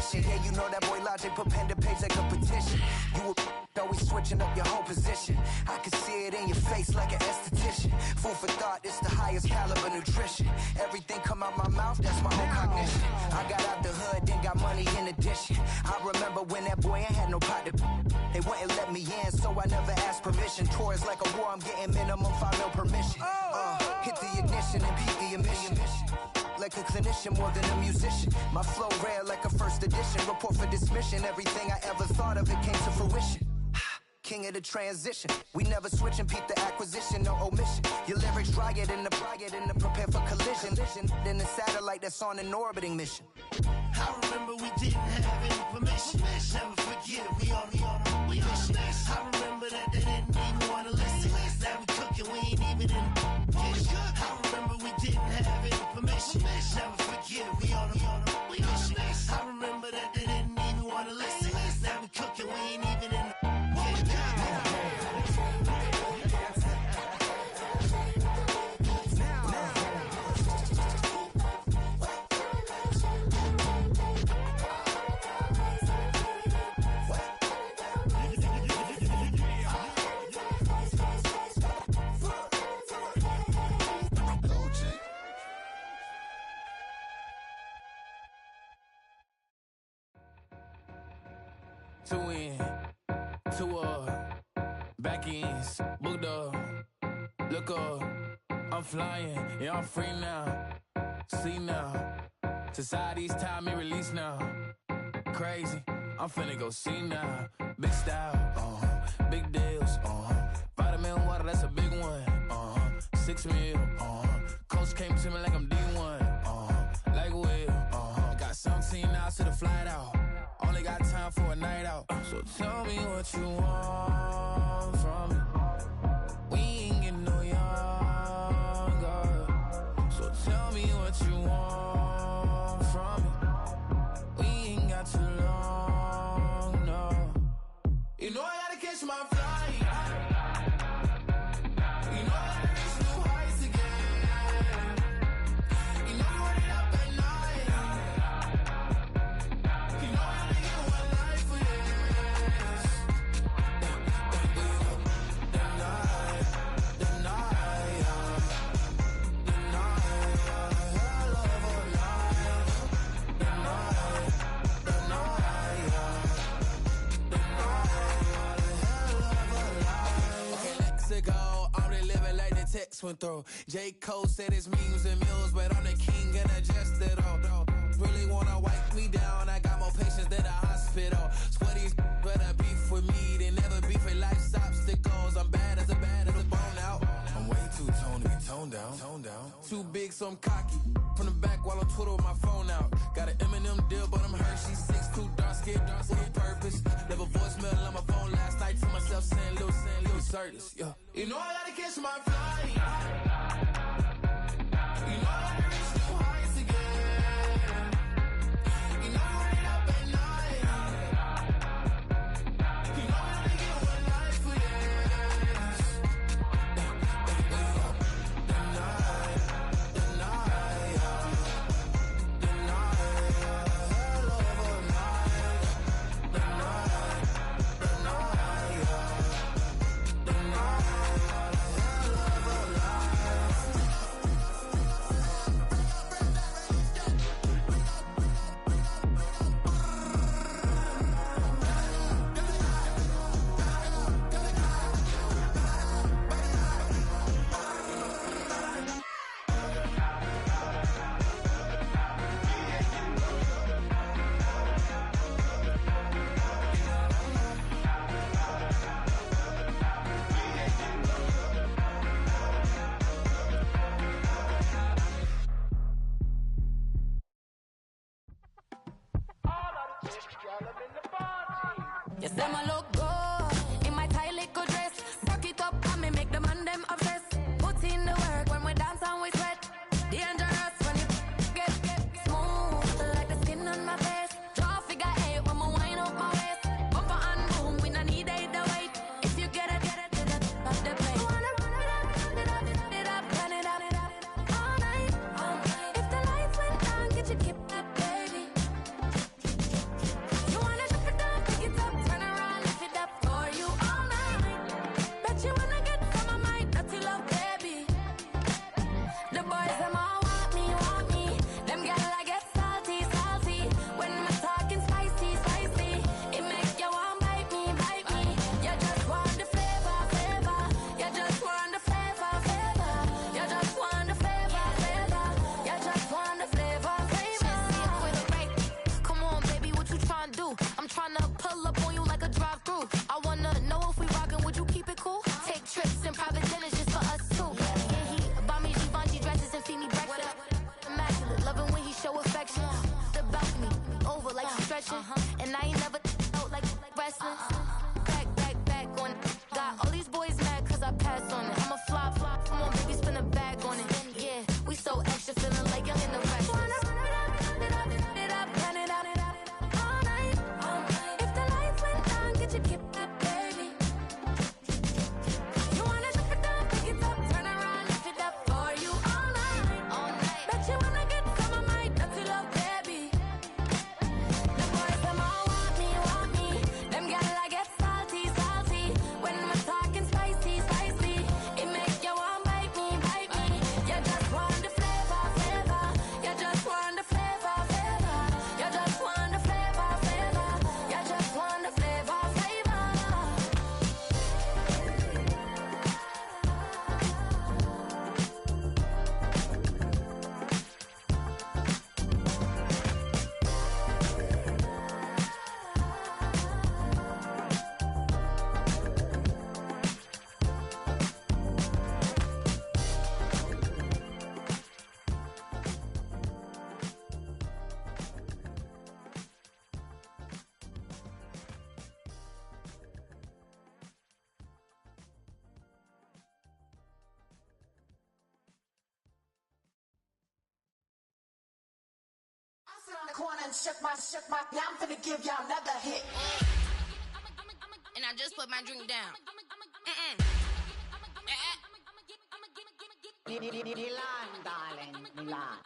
mission. Yeah, you know that boy Logic put pen to page like a petition. You always switching up your whole position. I can see it in your face like an esthetician. Food for thought, it's the highest caliber nutrition. Everything come out my mouth, that's my own cognition. I got out the hood, then got money in addition. I remember when that boy ain't had no pot to. They wouldn't let me in, so I never asked permission. Tours like a war, I'm getting minimum 5 mil permission. Hit the ignition and beat the emission. Like a clinician more than a musician. My flow rare like a first edition. Report for dismission. Everything I ever thought of, it came to fruition. King of the transition. We never switch and peep the acquisition, no omission. Your lyrics dry it in the prepare for collision. Then the satellite that's on an orbiting mission. I remember we didn't have any permission. Never forget we on a mission. I remember that they didn't even want to listen. Now we cooking, we ain't even in the kitchen. I remember we didn't have any permission. Never forget we on a mission. I remember that they didn't even want to listen. Now we cooking, we ain't even in the kitchen. 2 in, 2 up, back ends, booked up, look up, I'm flying, yeah, I'm free now, see now, society's time me release now, crazy, I'm finna go see now, big style, big deals, vitamin water, that's a big one, 6 mil, coach came to me like I'm D1, like Will, got 17 hours to the flight out. Only got time for a night out. So tell me what you want from me. We ain't getting no younger. So tell me what you want from me. We ain't got too long, no. You know I gotta catch my flight. You know I gotta reach new heights again. You know you run it up at night. You know went through. J. Cole said it's memes and mills, but I'm the king and I just it all. Really wanna wipe me down, I got more patience than a hospital. Sweaty better beef with me than never beef with life's obstacles. I'm bad as a bone out. I'm way too toned to be toned down. Too big, so I'm cocky. From the back while on Twitter with my phone out. Got an Eminem deal, but I'm Hershey. 6'2", dark skin with purpose. Never voicemail on my phone last night to myself saying Lil Curtis, yeah. You know I gotta catch my flight. You know I gotta reach new heights again. You know I run it up at night. You know I only get one life for this. The night, hell of a night. The night. You say my look good in my tight little dress. Rock it up and me make the man them obsessed. Put in the work when we dance and we sweat. Dangerous when you get smooth like the skin on my face. Draw figure 8 when me wind up my waist. Bumper and boom, we no need it the weight. If you get it to the top of the plate. Wanna run it up, turn it up all night. If the lights went down, get you keep it, baby. corner and shook my. Now I'm finna give y'all another hit. And I just put my drink down. Milan, darling, Milan.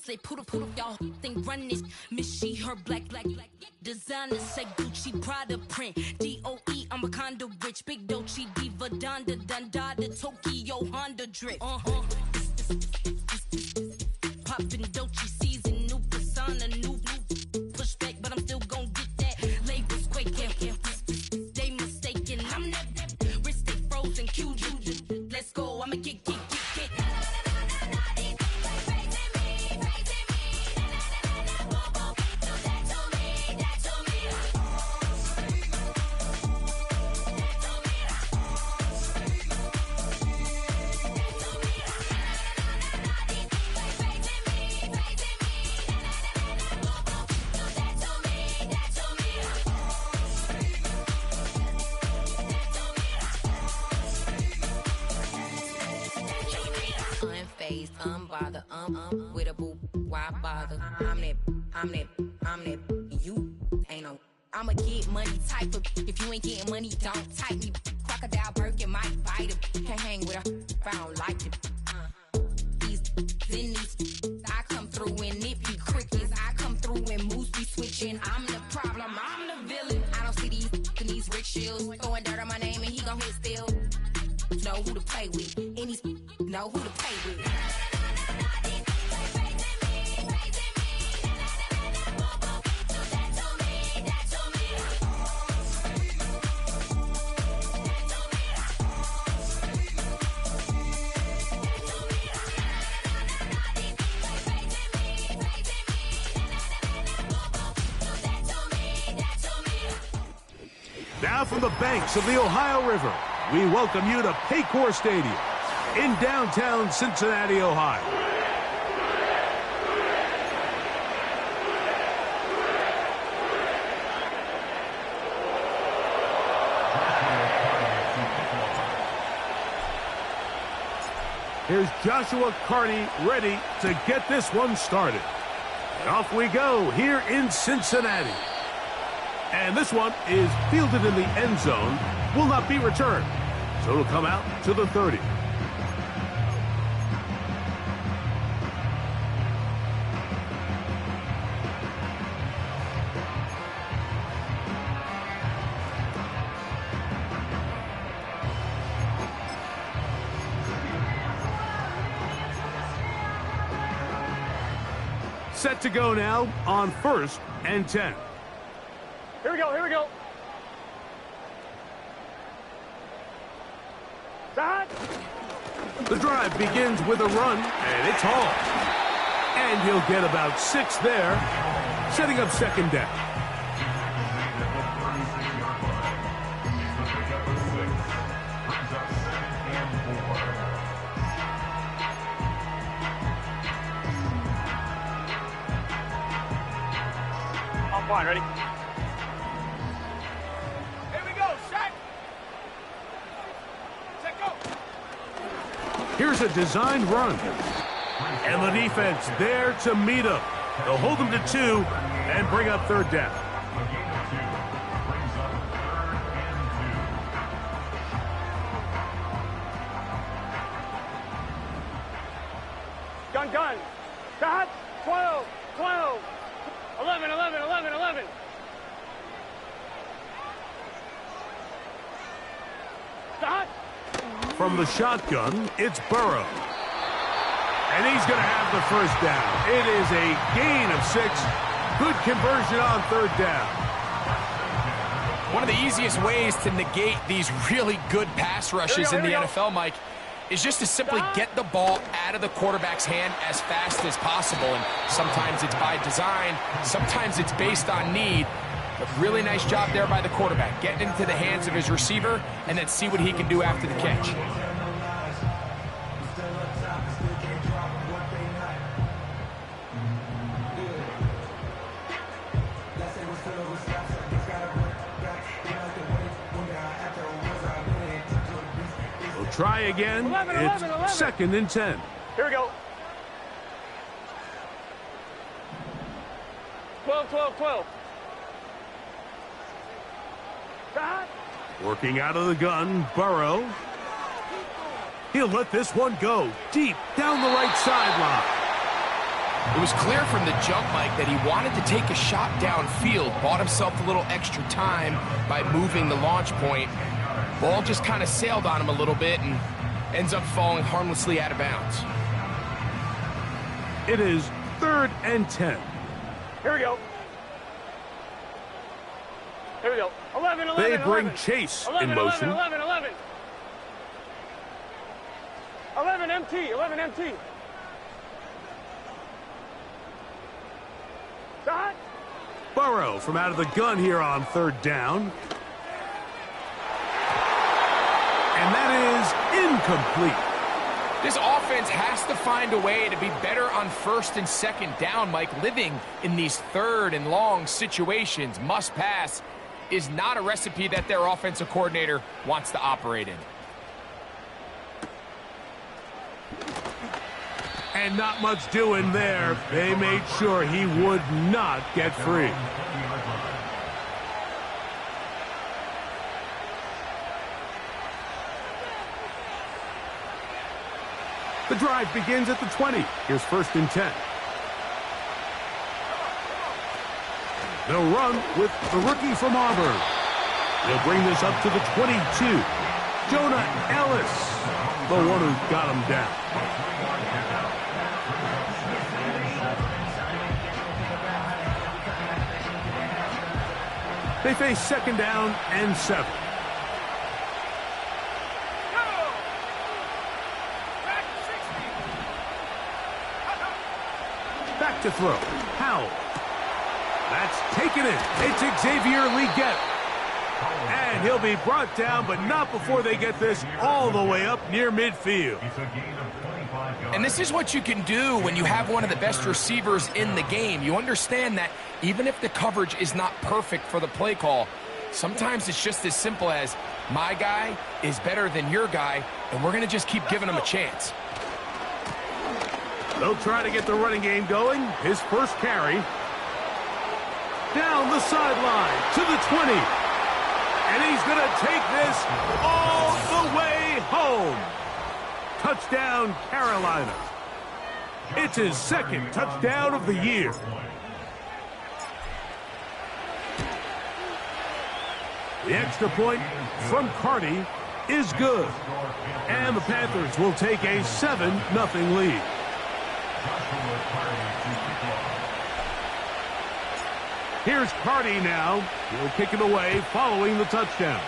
Say poodle, y'all think run this. Miss she, her black. Designer say Gucci, Prada print. DOE, I'm a condo rich. Big Dolce, Diva, Donda, the Tokyo, Honda drip. Poppin' Dolce season, new persona, new pushback, but I'm still gon' get that. Labels quaking, they mistaken. I'm that wrist stay frozen, cute. Let's go, I'ma get. Unbothered, with a boo, why bother? I'm that, you ain't no. I'm a get money type of. If you ain't getting money, don't type me. Crocodile Birkin might bite him. Can't hang with her if I don't like it. These, I come through and it be crickets. I come through and moves be switching. I'm the problem, I'm the villain. I don't see these rickshaws throwing dirt on my name and he gon' hit still. Know who to play with, and he's know who to play with. Now from the banks of the Ohio River, we welcome you to Paycor Stadium in downtown Cincinnati, Ohio. Here's Joshua Carney ready to get this one started. And off we go here in Cincinnati. And this one is fielded in the end zone, will not be returned. So it'll come out to the 30. Set to go now on 1st and 10. Here we go. The drive begins with a run, and it's hauled. And he'll get about 6 there, setting up 2nd down. On point, ready? Here's a designed run. And the defense there to meet him. They'll hold him to 2 and bring up 3rd down. Gun. Stop. 12. 11. Stop. From the shotgun, it's Burrow. And he's going to have the 1st down. It is a gain of 6. Good conversion on 3rd down. One of the easiest ways to negate these really good pass rushes in the NFL, Mike, is just to simply get the ball out of the quarterback's hand as fast as possible. And sometimes it's by design, sometimes it's based on need. A really nice job there by the quarterback, getting into the hands of his receiver and then see what he can do after the catch. We'll try again. It's 2nd and 10. Here we go. 12, 12, 12. Stop. Working out of the gun, Burrow. He'll let this one go deep down the right sideline. It was clear from the jump, Mike, that he wanted to take a shot downfield, bought himself a little extra time by moving the launch point. Ball just kind of sailed on him a little bit and ends up falling harmlessly out of bounds. It is 3rd and 10. Here we go. Here we go. 11, 11, They bring 11. Chase 11, in motion. 11, 11, 11. 11 MT, 11 MT. Stop. Burrow from out of the gun here on 3rd down. And that is incomplete. This offense has to find a way to be better on 1st and 2nd down, Mike. Living in these 3rd and long situations, must pass, is not a recipe that their offensive coordinator wants to operate in. And not much doing there. They made sure he would not get free. The drive begins at the 20. Here's 1st and 10. They'll run with the rookie from Auburn. They'll bring this up to the 22. Jonah Ellis, the one who got him down. They face 2nd down and 7. Back to throw. Howell. That's taken in. It's Xavier Legette. And he'll be brought down, but not before they get this all the way up near midfield. And this is what you can do when you have one of the best receivers in the game. You understand that even if the coverage is not perfect for the play call, sometimes it's just as simple as, my guy is better than your guy, and we're going to just keep giving him a chance. They'll try to get the running game going. His first carry. Down the sideline to the 20. And he's going to take this all the way home. Touchdown, Carolina. It's his 2nd touchdown of the year. The extra point from Carty is good. And the Panthers will take a 7-0 lead. Here's Carty now. He'll kick it away following the touchdown.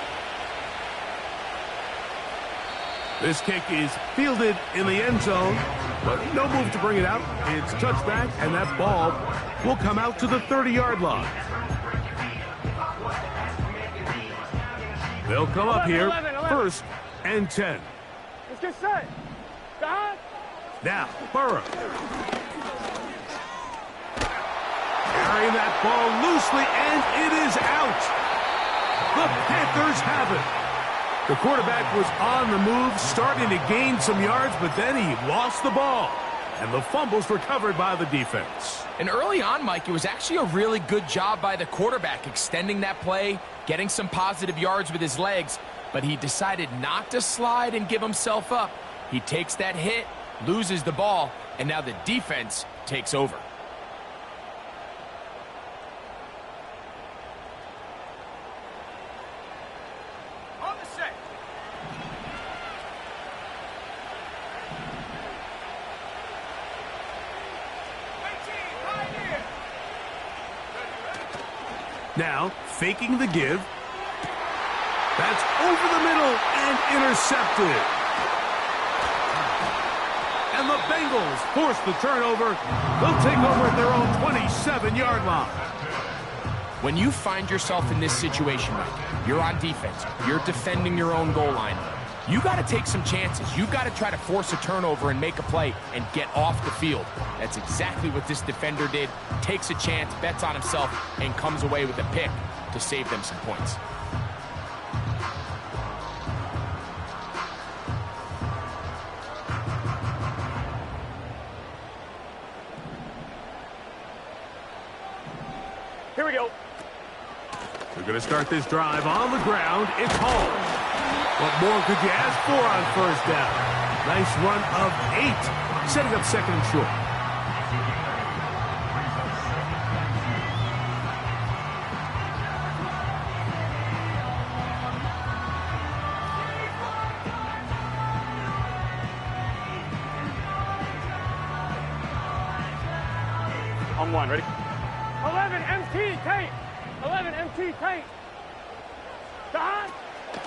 This kick is fielded in the end zone, but no move to bring it out. It's touchback, and that ball will come out to the 30-yard line. They'll come up here, 1st and 10. Let's get set. Stop. Now, Burrow. Carrying that ball loosely, and it is out. The Panthers have it. The quarterback was on the move, starting to gain some yards, but then he lost the ball. And the fumble's recovered by the defense. And early on, Mike, it was actually a really good job by the quarterback, extending that play, getting some positive yards with his legs, but he decided not to slide and give himself up. He takes that hit, loses the ball, and now the defense takes over. Now, faking the give. That's over the middle and intercepted. And the Bengals force the turnover. They'll take over at their own 27-yard line. When you find yourself in this situation, Mike, you're on defense, you're defending your own goal line, you got to take some chances. You got to try to force a turnover and make a play and get off the field. That's exactly what this defender did. Takes a chance, bets on himself, and comes away with a pick to save them some points. Here we go. They're going to start this drive on the ground. It's Hall. What more could you ask for on first down? Nice run of 8, setting up second and short. On one, ready? 11 MT, tight. 11 MT, tight. Dot.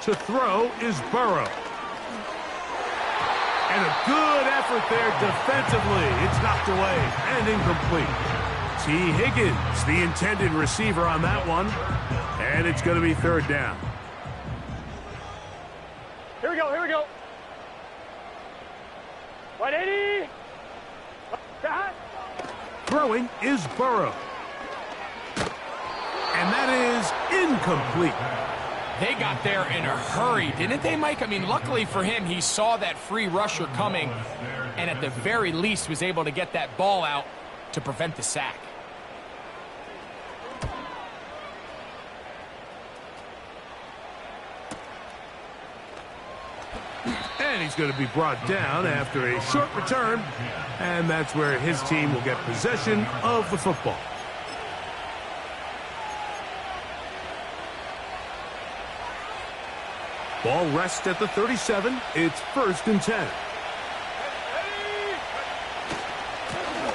To throw is Burrow. And a good effort there defensively. It's knocked away and incomplete. T. Higgins, the intended receiver on that one. And it's going to be third down. Here we go, here we go. 180. Dot. Throwing is Burrow. And that is incomplete. They got there in a hurry, didn't they, Mike? I mean, luckily for him, he saw that free rusher coming and at the very least was able to get that ball out to prevent the sack. And he's going to be brought down after a short return. And that's where his team will get possession of the football. Ball rests at the 37. It's 1st and 10.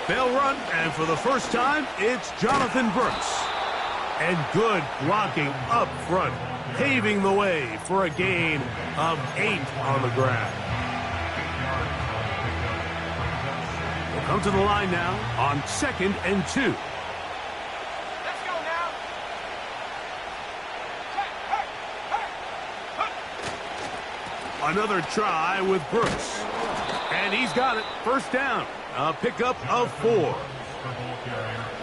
They'll run, and for the first time, it's Jonathan Brooks. And good blocking up front, paving the way for a gain of 8 on the ground. We'll come to the line now on 2nd and 2. Another try with Brooks. And he's got it. First down. A pickup of 4.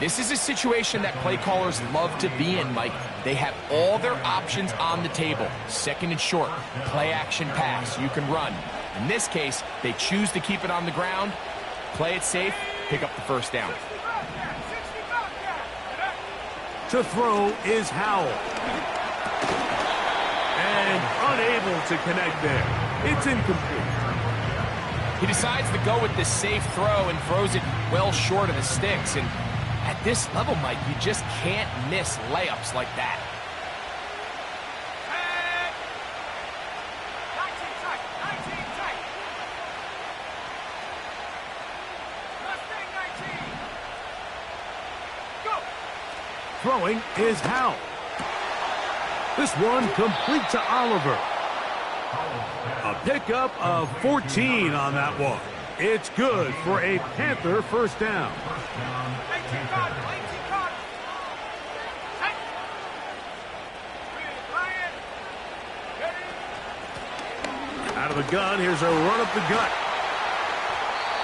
This is a situation that play callers love to be in, Mike. They have all their options on the table. 2nd and short. Play action pass. You can run. In this case, they choose to keep it on the ground, play it safe, pick up the first down. To throw is Howell. And unable to connect there. It's incomplete. He decides to go with the safe throw and throws it well short of the sticks. And at this level, Mike, you just can't miss layups like that. Throwing is Howell. This one complete to Oliver. A pickup of 14 on that one. It's good for a Panther first down. Out of the gun, here's a run up the gut.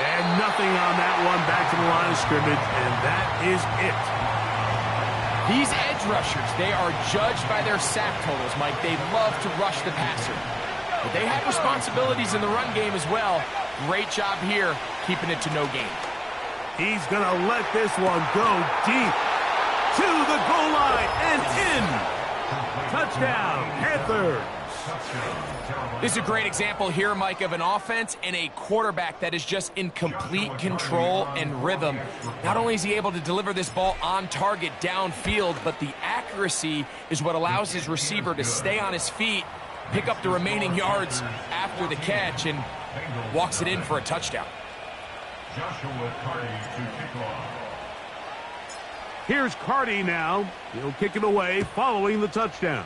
And nothing on that one, back to the line of scrimmage, and that is it. These edge rushers, they are judged by their sack totals, Mike. They love to rush the passer. But they have responsibilities in the run game as well. Great job here, keeping it to no gain. He's going to let this one go deep to the goal line and in. Touchdown, Panthers. This is a great example here, Mike, of an offense and a quarterback that is just in complete control and rhythm. Not only is he able to deliver this ball on target downfield, but the accuracy is what allows his receiver to stay on his feet, pick up the remaining yards after the catch, and walks it in for a touchdown. Here's Carty now. He'll kick it away following the touchdown.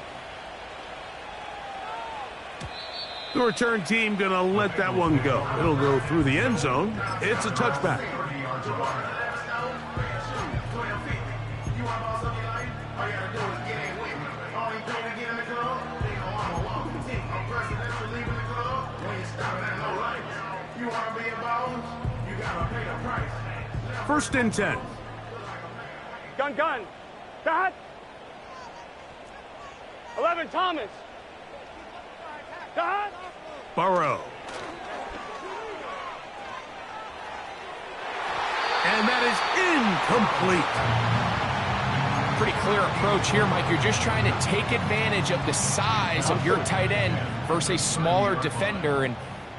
The return team going to let that one go. It'll go through the end zone. It's a touchback. First and 10. Gun. Dot. 11 Thomas. Dot. Burrow. And that is incomplete. pretty clear approach here, Mike. You're just trying to take advantage of the size of your tight end versus a smaller defender, and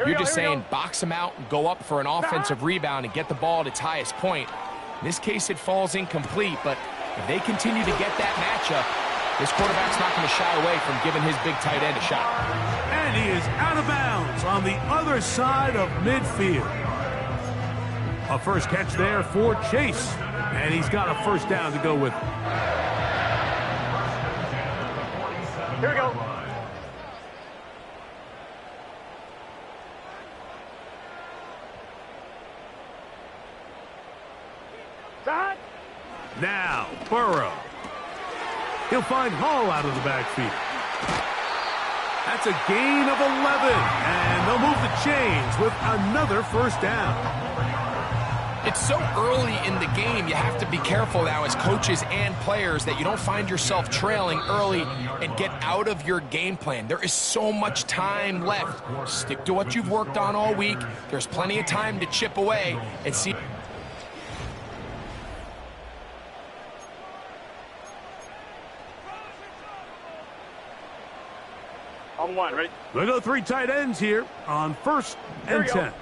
you're just saying box him out and go up for an offensive rebound and get the ball at its highest point. In this case, it falls incomplete, but if they continue to get that matchup, this quarterback's not going to shy away from giving his big tight end a shot. And he is out of bounds on the other side of midfield. A first catch there for Chase, and he's got a first down to go with. Here we go. Stop. Now, Burrow. He'll find Hall out of the backfield. That's a gain of 11, and they'll move the chains with another first down. It's so early in the game, you have to be careful now as coaches and players that you don't find yourself trailing early and get out of your game plan. There is so much time left. Stick to what you've worked on all week. There's plenty of time to chip away and see. On one, ready? We'll go 3 tight ends here on 1st and 10.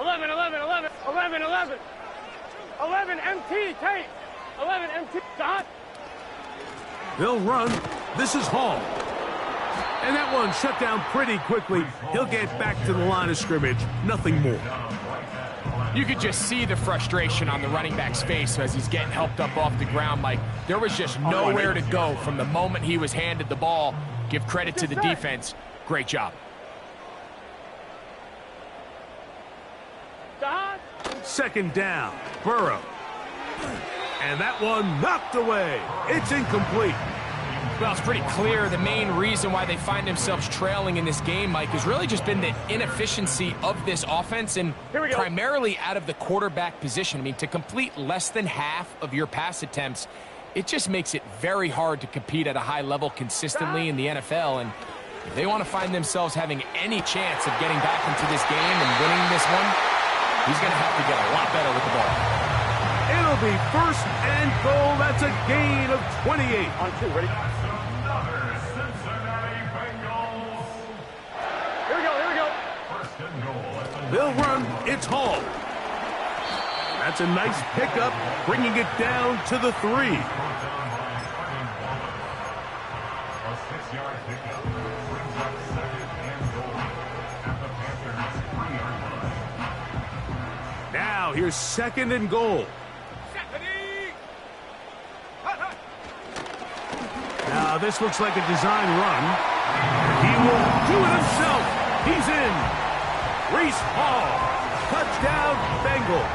11, 11, 11, 11, 11. 11 MT, Tate. 11 MT, Dot. They'll run. This is Hall. And that one shut down pretty quickly. He'll get back to the line of scrimmage. Nothing more. You could just see the frustration on the running back's face as he's getting helped up off the ground, Mike. There was just nowhere to go from the moment he was handed the ball. Give credit to the defense. Great job. Dot. 2nd down. Burrow. And that one knocked away. It's incomplete. Well, it's pretty clear the main reason why they find themselves trailing in this game, Mike, has really just been the inefficiency of this offense and primarily out of the quarterback position. I mean, to complete less than half of your pass attempts, it just makes it very hard to compete at a high level consistently in the NFL. And if they want to find themselves having any chance of getting back into this game and winning this one, he's going to have to get a lot better with the ball. It'll be 1st and goal. That's a gain of 28. On 2, ready? Here we go, here we go. They'll run. It's Hall. That's a nice pickup, bringing it down to the 3. A 6-yard pickup brings up 2nd and goal at the Panthers' 3-yard line. Now here's 2nd and goal. Now this looks like a design run. He will do it himself. He's in. Reese Hall. Touchdown, Bengals.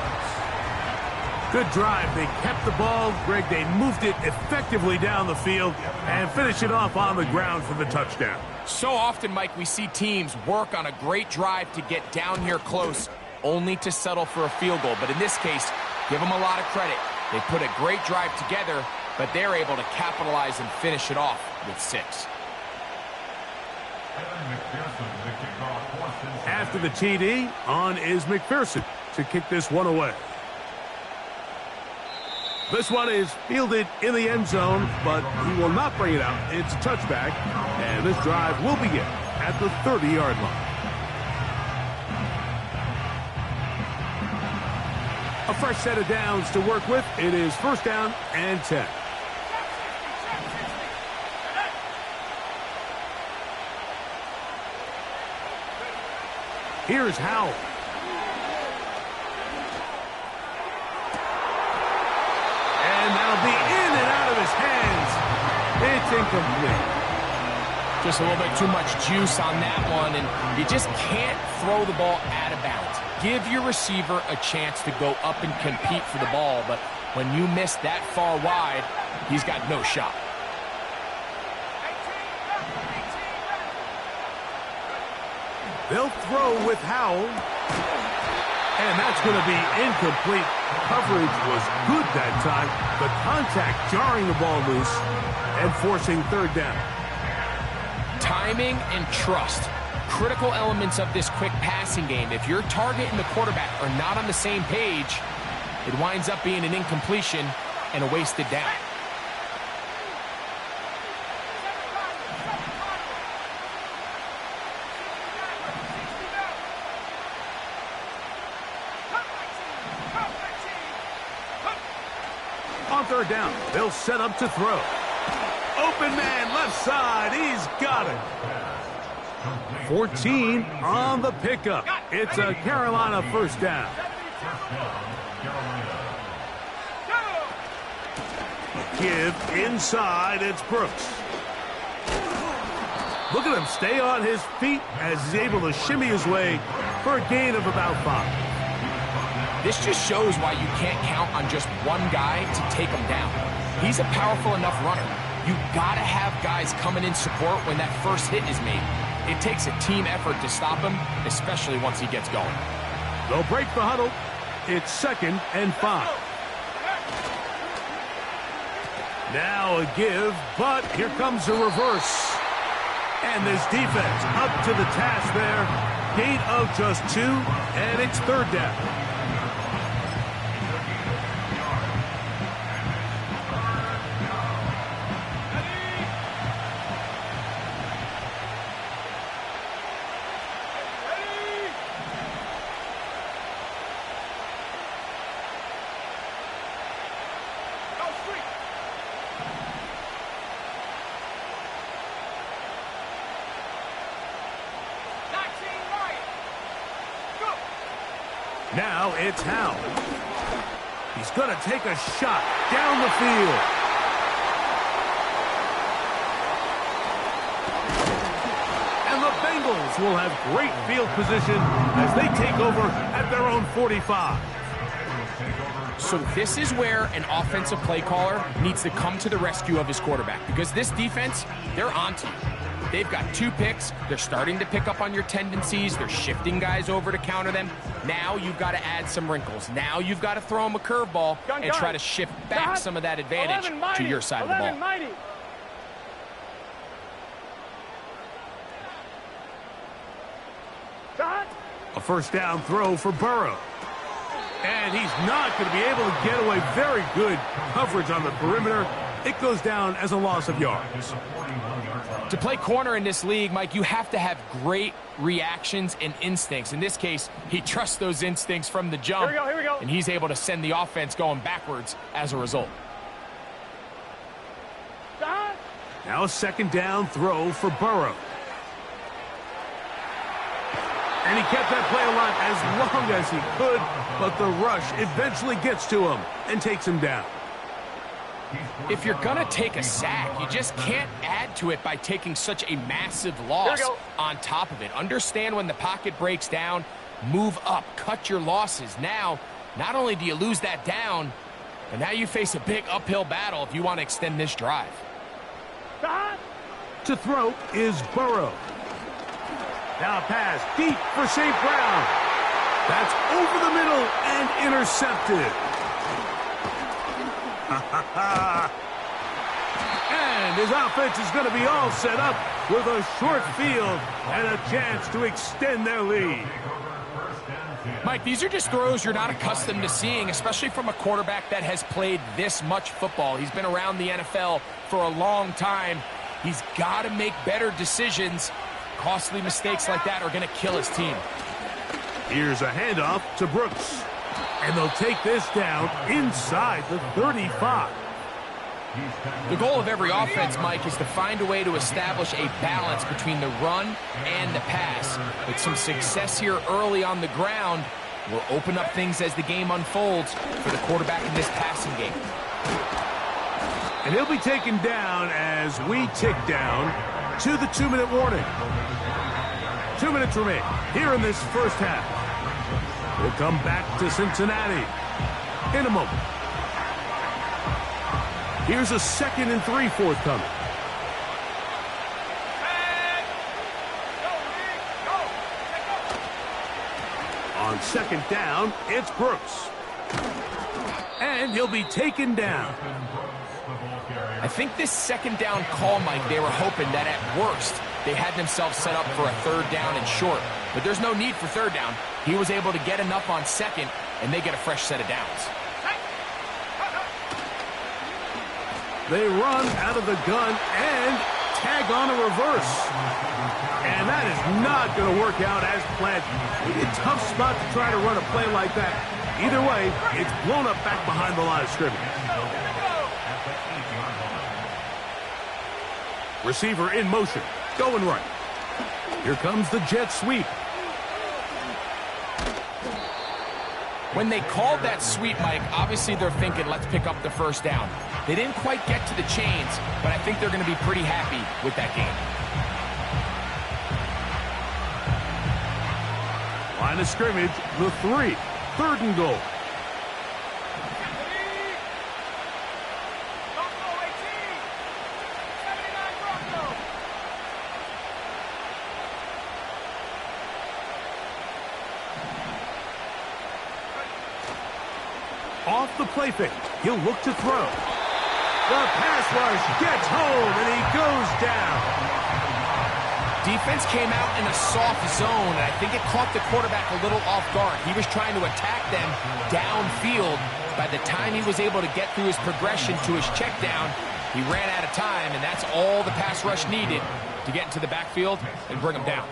Good drive. They kept the ball. Greg, they moved it effectively down the field and finished it off on the ground for the touchdown. So often, Mike, we see teams work on a great drive to get down here close, only to settle for a field goal. But in this case, give them a lot of credit. They put a great drive together, but they're able to capitalize and finish it off with 6. After the TD, on is McPherson to kick this one away. This one is fielded in the end zone, but he will not bring it out. It's a touchback, and this drive will begin at the 30-yard line. A fresh set of downs to work with. It is 1st down and 10. Here's Howell. And that'll be in and out of his hands. It's incomplete. Just a little bit too much juice on that one, and you just can't throw the ball out of bounds. Give your receiver a chance to go up and compete for the ball, but when you miss that far wide, he's got no shot. They'll throw with Howell. And that's going to be incomplete. Coverage was good that time. The contact jarring the ball loose and forcing 3rd down. Timing and trust. Critical elements of this quick passing game. If your target and the quarterback are not on the same page, it winds up being an incompletion and a wasted down. third down. They'll set up to throw. Open man, left side. He's got it. 14 on the pickup. It's a Carolina first down. Give inside. It's Brooks. Look at him stay on his feet as he's able to shimmy his way for a gain of about 5. This just shows why you can't count on just one guy to take him down. He's a powerful enough runner. You gotta have guys coming in support when that first hit is made. It takes a team effort to stop him, especially once he gets going. They'll break the huddle. It's 2nd and 5. Now a give, but here comes a reverse. And this defense up to the task there. Gain of just 2, and it's 3rd down. Now it's Howe. He's going to take a shot down the field. And the Bengals will have great field position as they take over at their own 45. So this is where an offensive play caller needs to come to the rescue of his quarterback, because this defense, they're onto you. They've got 2 picks. They're starting to pick up on your tendencies. They're shifting guys over to counter them. Now you've got to add some wrinkles. Now you've got to throw them a curveball and try to shift back some of that advantage to your side of the ball. A first down throw for Burrow. And he's not going to be able to get away. Very good coverage on the perimeter. It goes down as a loss of yards. To play corner in this league, Mike, you have to have great reactions and instincts. In this case, he trusts those instincts from the jump. Here we go. And he's able to send the offense going backwards as a result. Now a 2nd down throw for Burrow. And he kept that play alive as long as he could, but the rush eventually gets to him and takes him down. If you're going to take a sack, you just can't add to it by taking such a massive loss on top of it. Understand when the pocket breaks down, move up, cut your losses. Now, not only do you lose that down, but now you face a big uphill battle if you want to extend this drive. To throw is Burrow. Now a pass deep for St. Brown. That's over the middle and intercepted. And his offense is going to be all set up with a short field and a chance to extend their lead. Mike, these are just throws you're not accustomed to seeing, especially from a quarterback that has played this much football. He's been around the NFL for a long time. He's got to make better decisions. Costly mistakes like that are going to kill his team. Here's a handoff to Brooks. And they'll take this down inside the 35. The goal of every offense, Mike, is to find a way to establish a balance between the run and the pass. With some success here early on the ground will open up things as the game unfolds for the quarterback in this passing game. And he'll be taken down as we tick down to the 2-minute warning. 2 minutes remain here in this first half. We'll come back to Cincinnati in a moment. Here's a 2nd and 3 forthcoming. On 2nd down, it's Brooks. And he'll be taken down. I think this 2nd down call, Mike, they were hoping that at worst they had themselves set up for a 3rd down and short. But there's no need for 3rd down. He was able to get enough on 2nd, and they get a fresh set of downs. They run out of the gun and tag on a reverse. And that is not going to work out as planned. A tough spot to try to run a play like that. Either way, it's blown up back behind the line of scrimmage. Receiver in motion, going right. Here comes the jet sweep. When they called that sweep, Mike, obviously they're thinking, let's pick up the first down. They didn't quite get to the chains, but I think they're going to be pretty happy with that game. Line of scrimmage, the 3. 3rd and goal. Off the play fake, he'll look to throw. The pass rush gets home, and he goes down. Defense came out in a soft zone, and I think it caught the quarterback a little off guard. He was trying to attack them downfield. By the time he was able to get through his progression to his check down, he ran out of time, and that's all the pass rush needed to get into the backfield and bring him down.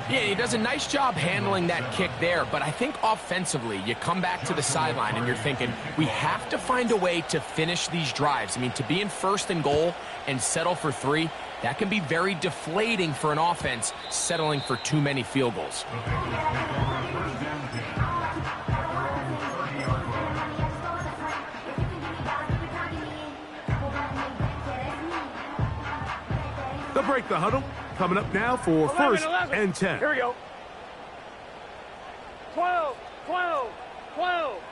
Yeah, he does a nice job handling that kick there, but I think offensively, you come back to the sideline and you're thinking, we have to find a way to finish these drives. I mean, to be in 1st and goal and settle for 3, that can be very deflating for an offense settling for too many field goals. They'll break the huddle. Coming up now for 1st and 10. Here we go. 12, 12, 12.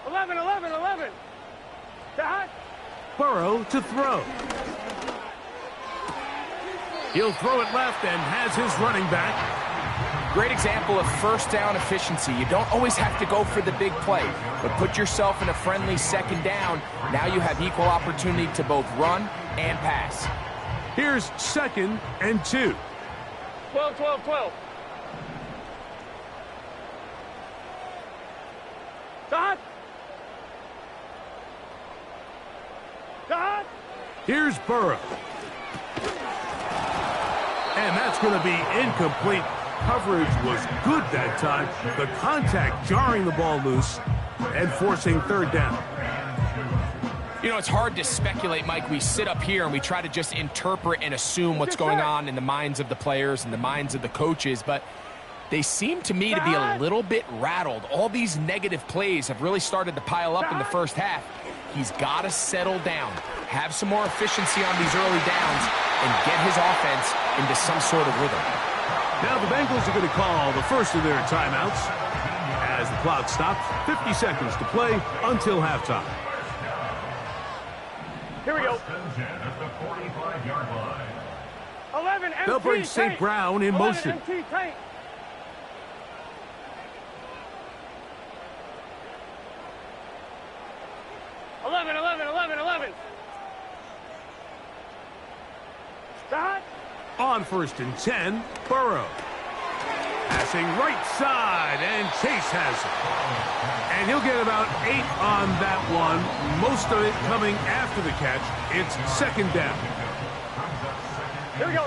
11, 11, 11. Dot. Burrow to throw. He'll throw it left and has his running back. Great example of 1st down efficiency. You don't always have to go for the big play, but put yourself in a friendly 2nd down. Now you have equal opportunity to both run and pass. Here's 2nd and 2. 12, 12, 12. Dot. Dot. Here's Burrow. And that's going to be incomplete. Coverage was good that time. The contact jarring the ball loose and forcing 3rd down. You know, it's hard to speculate, Mike. We sit up here and we try to just interpret and assume what's going on in the minds of the players and the minds of the coaches, but they seem to me to be a little bit rattled. All these negative plays have really started to pile up in the 1st half. He's got to settle down, have some more efficiency on these early downs, and get his offense into some sort of rhythm. Now the Bengals are going to call the first of their timeouts as the clock stops. 50 seconds to play until halftime. Here we go. 11 MT. They'll bring St. Brown in motion. MT tank. Eleven, 11. Stop. On 1st and 10, Burrow. Passing right side, and Chase has it. And he'll get about 8 on that one, most of it coming after the catch. It's 2nd down. Here we go.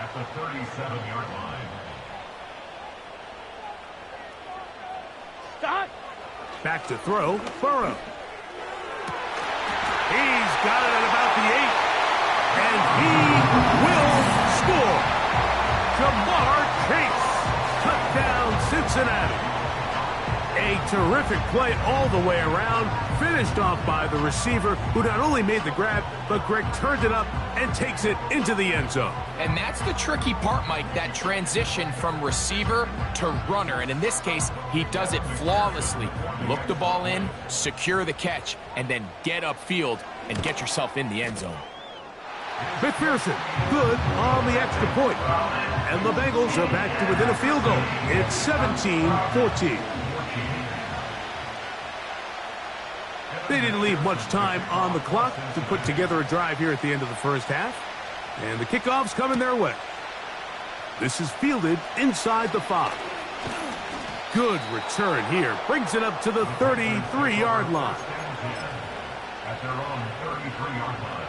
At the 37-yard line. Stop. Back to throw, Burrow. He's got it at about the 8. And he will score. Jamar Chase, touchdown Cincinnati. A terrific play all the way around, finished off by the receiver, who not only made the grab, but Greg turned it up and takes it into the end zone. And that's the tricky part, Mike, that transition from receiver to runner. And in this case, he does it flawlessly. Look the ball in, secure the catch, and then get upfield and get yourself in the end zone. McPherson, good on the extra point. And the Bengals are back to within a field goal. It's 17-14. They didn't leave much time on the clock to put together a drive here at the end of the 1st half. And the kickoff's coming their way. This is fielded inside the 5. Good return here. Brings it up to the 33-yard line. At their own 33-yard line.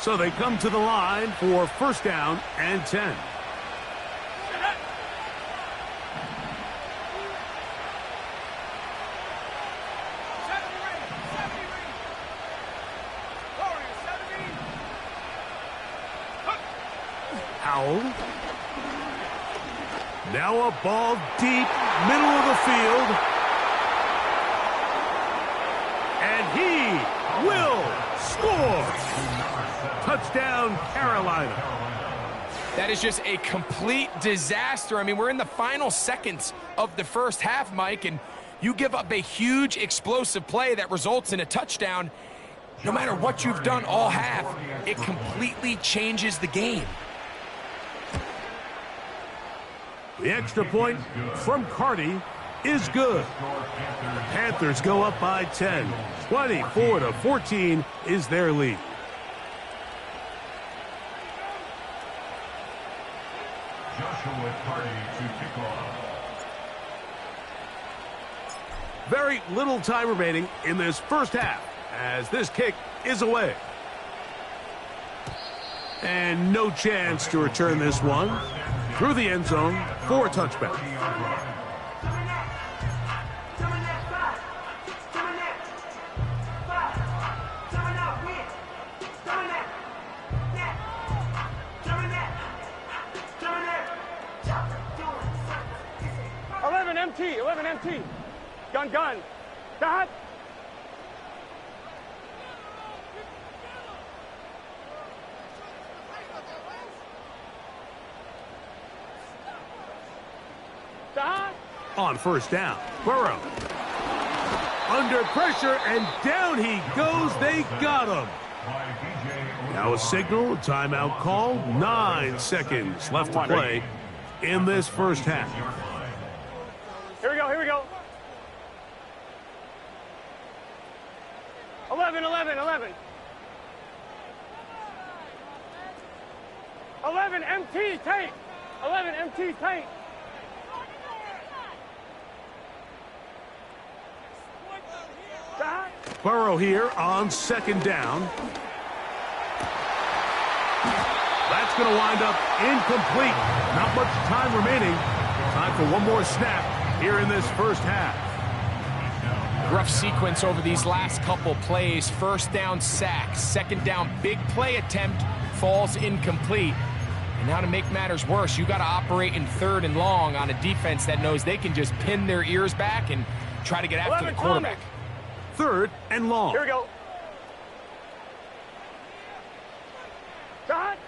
So they come to the line for 1st down and 10. Now a ball deep, middle of the field. And he will score. Touchdown, Carolina. That is just a complete disaster. I mean, we're in the final seconds of the first half, Mike, and you give up a huge explosive play that results in a touchdown. No matter what you've done all half, it completely changes the game. The extra point from Carty is good. The Panthers go up by 10. 24-14 is their lead. Joshua Carty to kick off. Very little time remaining in this first half as this kick is away. And no chance to return this one through the end zone for a touchback. MT. Gun. Dot. Dot. On first down, Burrow. Under pressure, and down he goes. They got him. Now a signal, timeout call. 9 seconds left to play in this first half. Here we go. 11. 11 MT tank. 11 MT tank. Burrow here on second down. That's going to wind up incomplete. Not much time remaining. Time for one more snap here in this first half. Rough sequence over these last couple plays. First down sack, second down big play attempt falls incomplete. And now to make matters worse, you got to operate in third and long on a defense that knows they can just pin their ears back and try to get after the quarterback. Third and long. Here we go. Shot.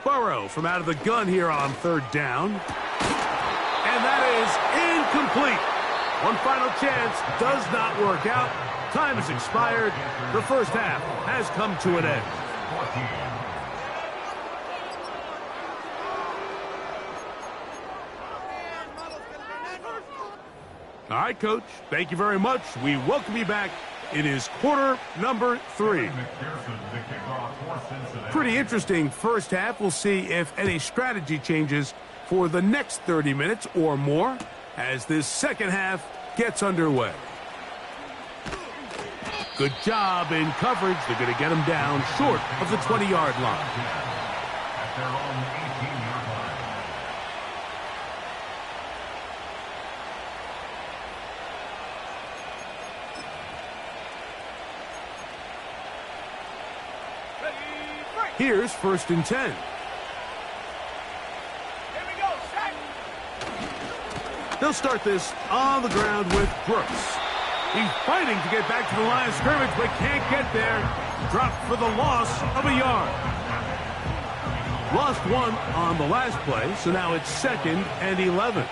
Burrow from out of the gun here on third down. And that is incomplete. One final chance does not work out. Time has expired. The first half has come to an end. All right, Coach. Thank you very much. We welcome you back. It is quarter number 3. Pretty interesting first half. We'll see if any strategy changes for the next 30 minutes or more as this second half gets underway. Good job in coverage. They're going to get him down short of the 20-yard line. At their own 18-yard line. Here's first and 10. They'll start this on the ground with Brooks. He's fighting to get back to the line of scrimmage, but can't get there. Dropped for the loss of a yard. Lost one on the last play, so now it's 2nd and 11.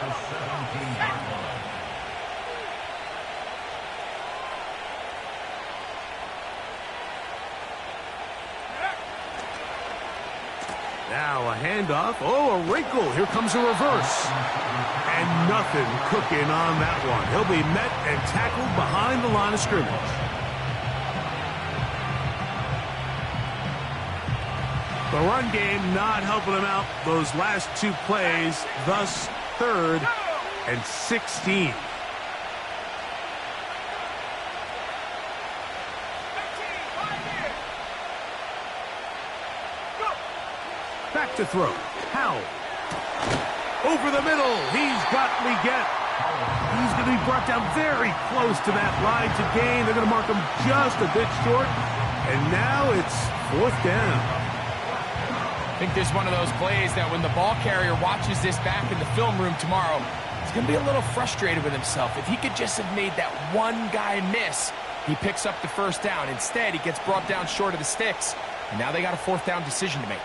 Now a handoff. Oh, a wrinkle. Here comes a reverse. And nothing cooking on that one. He'll be met and tackled behind the line of scrimmage. The run game not helping him out those last 2 plays. Thus, 3rd and 16. Back to throw. Howell. Over the middle. He's got Leggett. He's going to be brought down very close to that line to gain. They're going to mark him just a bit short. And now it's 4th down. I think this is one of those plays that when the ball carrier watches this back in the film room tomorrow, he's going to be a little frustrated with himself. If he could just have made that one guy miss, he picks up the first down. Instead, he gets brought down short of the sticks, and now they got a fourth down decision to make.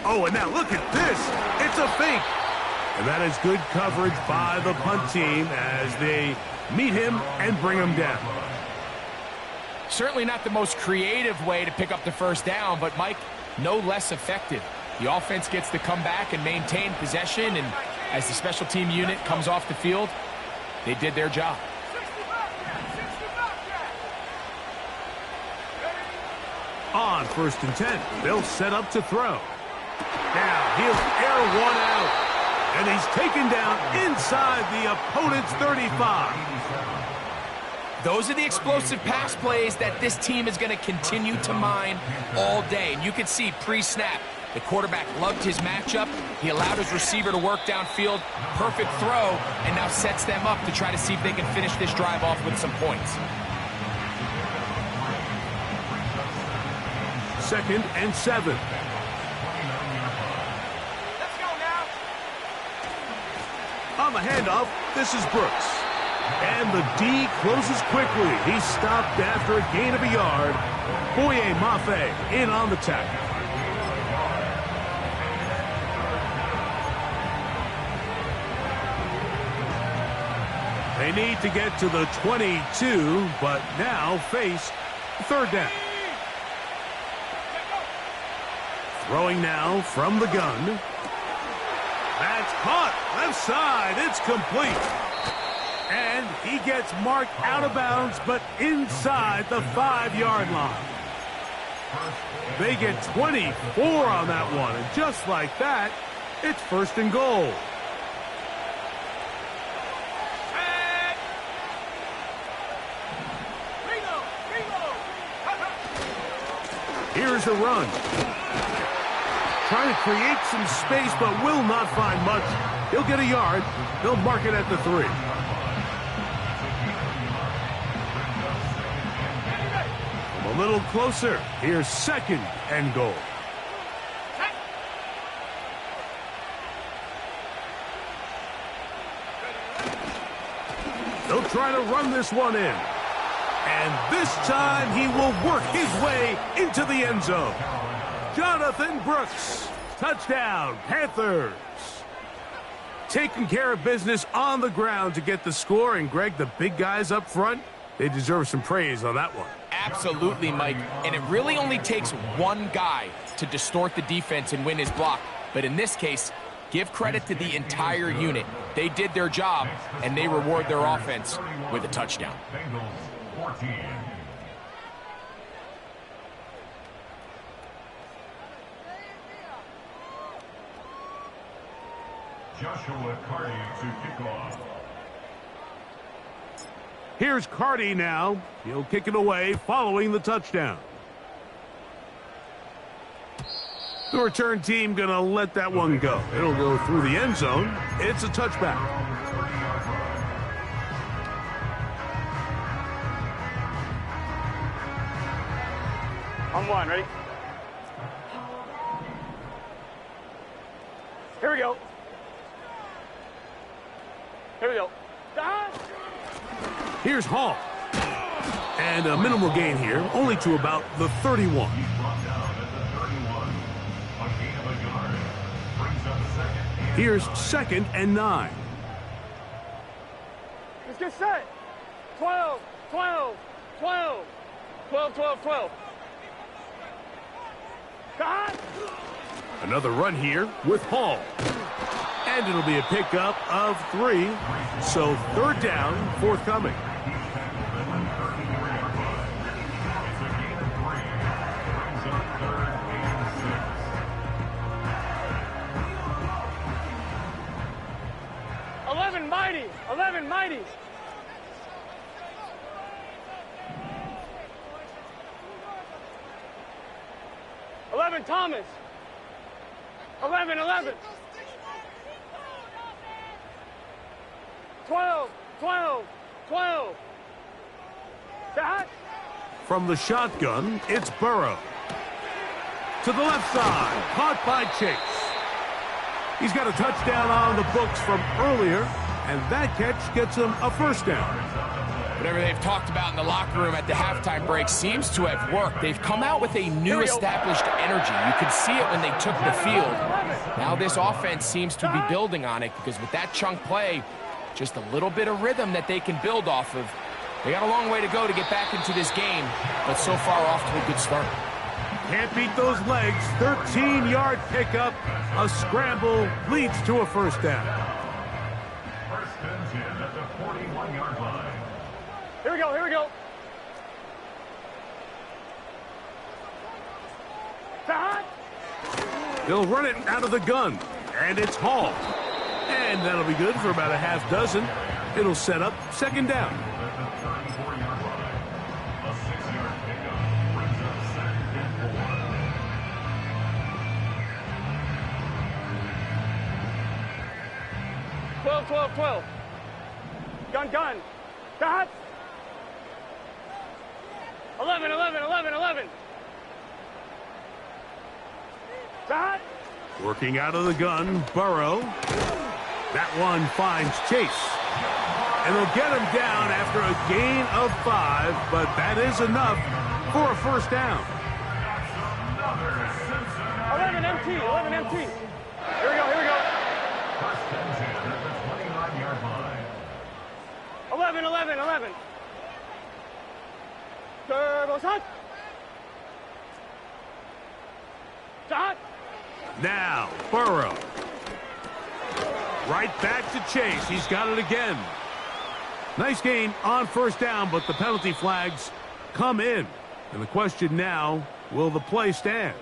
Oh, and now look at this. It's a fake. And that is good coverage by the punt team as they meet him and bring him down. Certainly not the most creative way to pick up the first down, but, Mike, no less effective. The offense gets to come back and maintain possession, and as the special team unit comes off the field, they did their job. On 1st and 10, they'll set up to throw. Now he'll air one out, and he's taken down inside the opponent's 35. Those are the explosive pass plays that this team is going to continue to mine all day. And you can see pre-snap, the quarterback loved his matchup. He allowed his receiver to work downfield. Perfect throw, and now sets them up to try to see if they can finish this drive off with some points. 2nd and 7. On the handoff, this is Brooks. And the D closes quickly. He's stopped after a gain of a yard. Boye Mafe in on the tackle. They need to get to the 22, but now face 3rd down. Throwing now from the gun. That's caught. Left side. It's complete. And he gets marked out of bounds, but inside the 5-yard line. They get 24 on that one. And just like that, it's 1st and goal. Here's a run. Trying to create some space, but will not find much. He'll get a yard. They'll mark it at the 3. A little closer. Here's 2nd and goal. They'll try to run this one in. And this time he will work his way into the end zone. Jonathan Brooks. Touchdown, Panthers. Taking care of business on the ground to get the score. And, Greg, the big guys up front, they deserve some praise on that one. Absolutely, Mike. And it really only takes one guy to distort the defense and win his block. But in this case, give credit to the entire unit. They did their job, and they reward their offense with a touchdown. Bengals 14. Joshua Carty to kick off. Here's Carty now. He'll kick it away following the touchdown. The return team going to let that one go. It'll go through the end zone. It's a touchback. On 1, ready? Here we go. Here we go. Here's Hall. And a minimal gain here, only to about the 31. Here's 2nd and 9. Let's get set. 12, 12, 12. 12, 12, 12. God! Another run here with Hall. And it'll be a pickup of 3. So 3rd down, forthcoming. Mighty! 11 mighty! Thomas! 11! 12! From the shotgun, it's Burrow. To the left side, caught by Chase. He's got a touchdown on the books from earlier, and that catch gets him a first down. Whatever they've talked about in the locker room at the halftime break seems to have worked. They've come out with a new established energy. You could see it when they took the field. Now this offense seems to be building on it because with that chunk play, just a little bit of rhythm that they can build off of. They got a long way to go to get back into this game, but so far off to a good start. Can't beat those legs. 13-yard pickup. A scramble leads to a first down. First and 10 at the 41-yard line. Here we go, here we go. They'll run it out of the gun, and it's Hall. And that'll be good for about a half dozen. It'll set up second down. At the 34-yard line. A 6-yard pickup brings up second and 4. 12. Gun. Dot. 11. Dot. Working out of the gun, Burrow. That one finds Chase. And they'll get him down after a gain of 5, but that is enough for a first down. 11 MT. Here we go. First and 10 at the 29-yard line. 11. Turbo shot. Shot. Now, Burrow. Right back to Chase. He's got it again. Nice gain on first down, but the penalty flags come in. And the question now, will the play stand?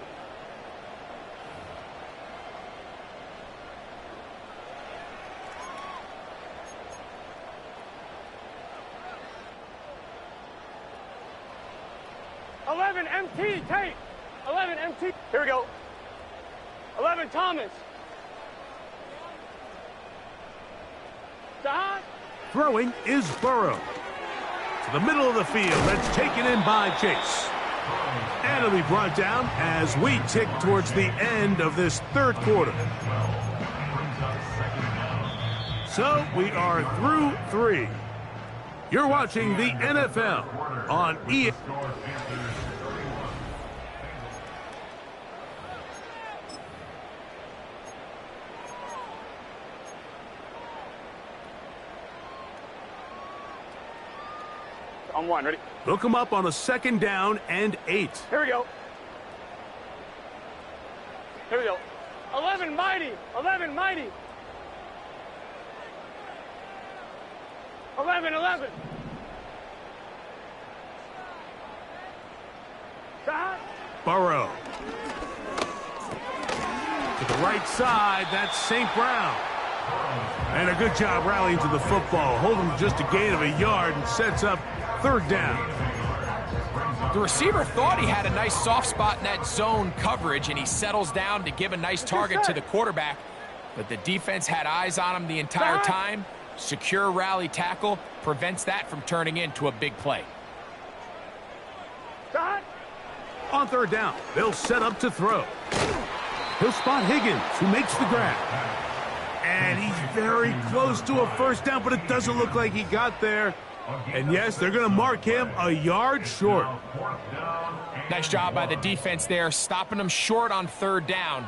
MT, Tate. 11 MT. Here we go. 11 Thomas. Dot. Throwing is Burrow. To the middle of the field. That's taken in by Chase. And it'll be brought down as we tick towards the end of this third quarter. So we are through 3. You're watching the NFL on EA. On 1, ready? They'll come up on a second down and 8. Here we go. 11 mighty. 11. 11. Stop. Burrow. To the right side, that's St. Brown. And a good job rallying to the football. Holding just a gain of a yard and sets up third down. The receiver thought he had a nice soft spot in that zone coverage, and he settles down to give a nice target to the quarterback. But the defense had eyes on him the entire time. Secure rally tackle prevents that from turning into a big play. On third down, they'll set up to throw. He'll spot Higgins, who makes the grab. And he's very close to a first down, but it doesn't look like he got there. And yes, they're going to mark him a yard short. Nice job by the defense there, stopping him short on third down.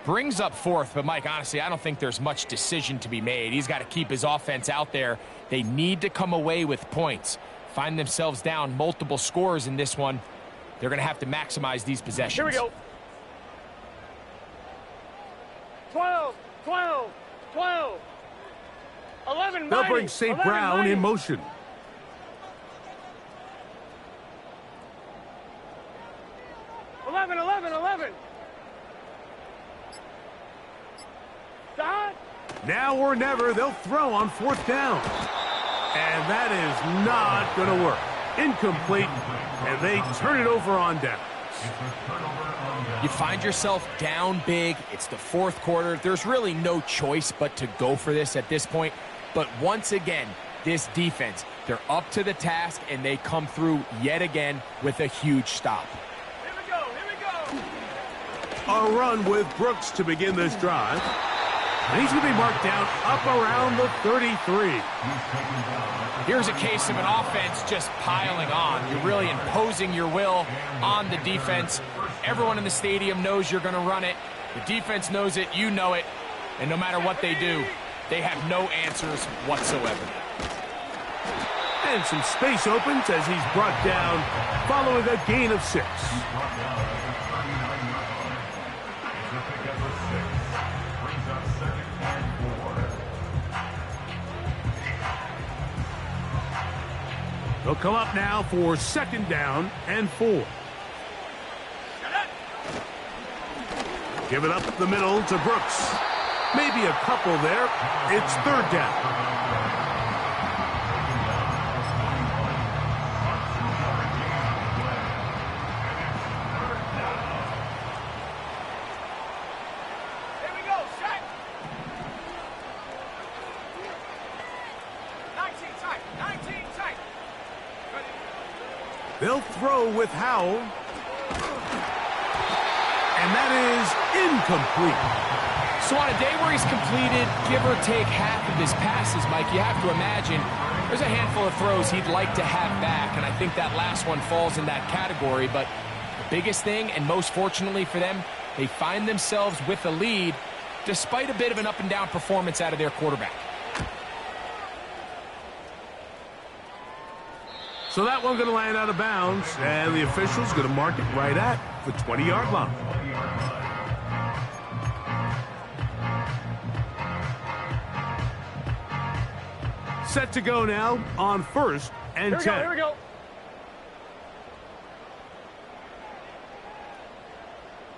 Brings up fourth, but Mike, honestly, I don't think there's much decision to be made. He's got to keep his offense out there. They need to come away with points. Find themselves down multiple scores in this one. They're going to have to maximize these possessions. Here we go. 12. 11 They'll mighty. bring St. Brown mighty. in motion. 11. Stop. Now or never, they'll throw on fourth down. And that is not going to work. Incomplete, and they turn it over on down. You find yourself down big. It's the fourth quarter. There's really no choice but to go for this at this point. But once again, this defense. They're up to the task, and they come through yet again with a huge stop. Here we go, here we go. A run with Brooks to begin this drive. And he's going to be marked down up around the 33. Here's a case of an offense just piling on. You're really imposing your will on the defense. Everyone in the stadium knows you're going to run it. The defense knows it, you know it. And no matter what they do, they have no answers whatsoever. And some space opens as he's brought down following a gain of 6. They'll come up now for 2nd down and 4. Give it up the middle to Brooks. Maybe a couple there. It's 3rd down. They'll throw with Howell. And that is incomplete. So on a day where he's completed, give or take half of his passes, Mike, you have to imagine there's a handful of throws he'd like to have back, and I think that last one falls in that category. But the biggest thing, and most fortunately for them, they find themselves with a lead despite a bit of an up-and-down performance out of their quarterback. So that one going to land out of bounds, and the official's going to mark it right at the 20-yard line. Set to go now on 1st and 10. Here we go.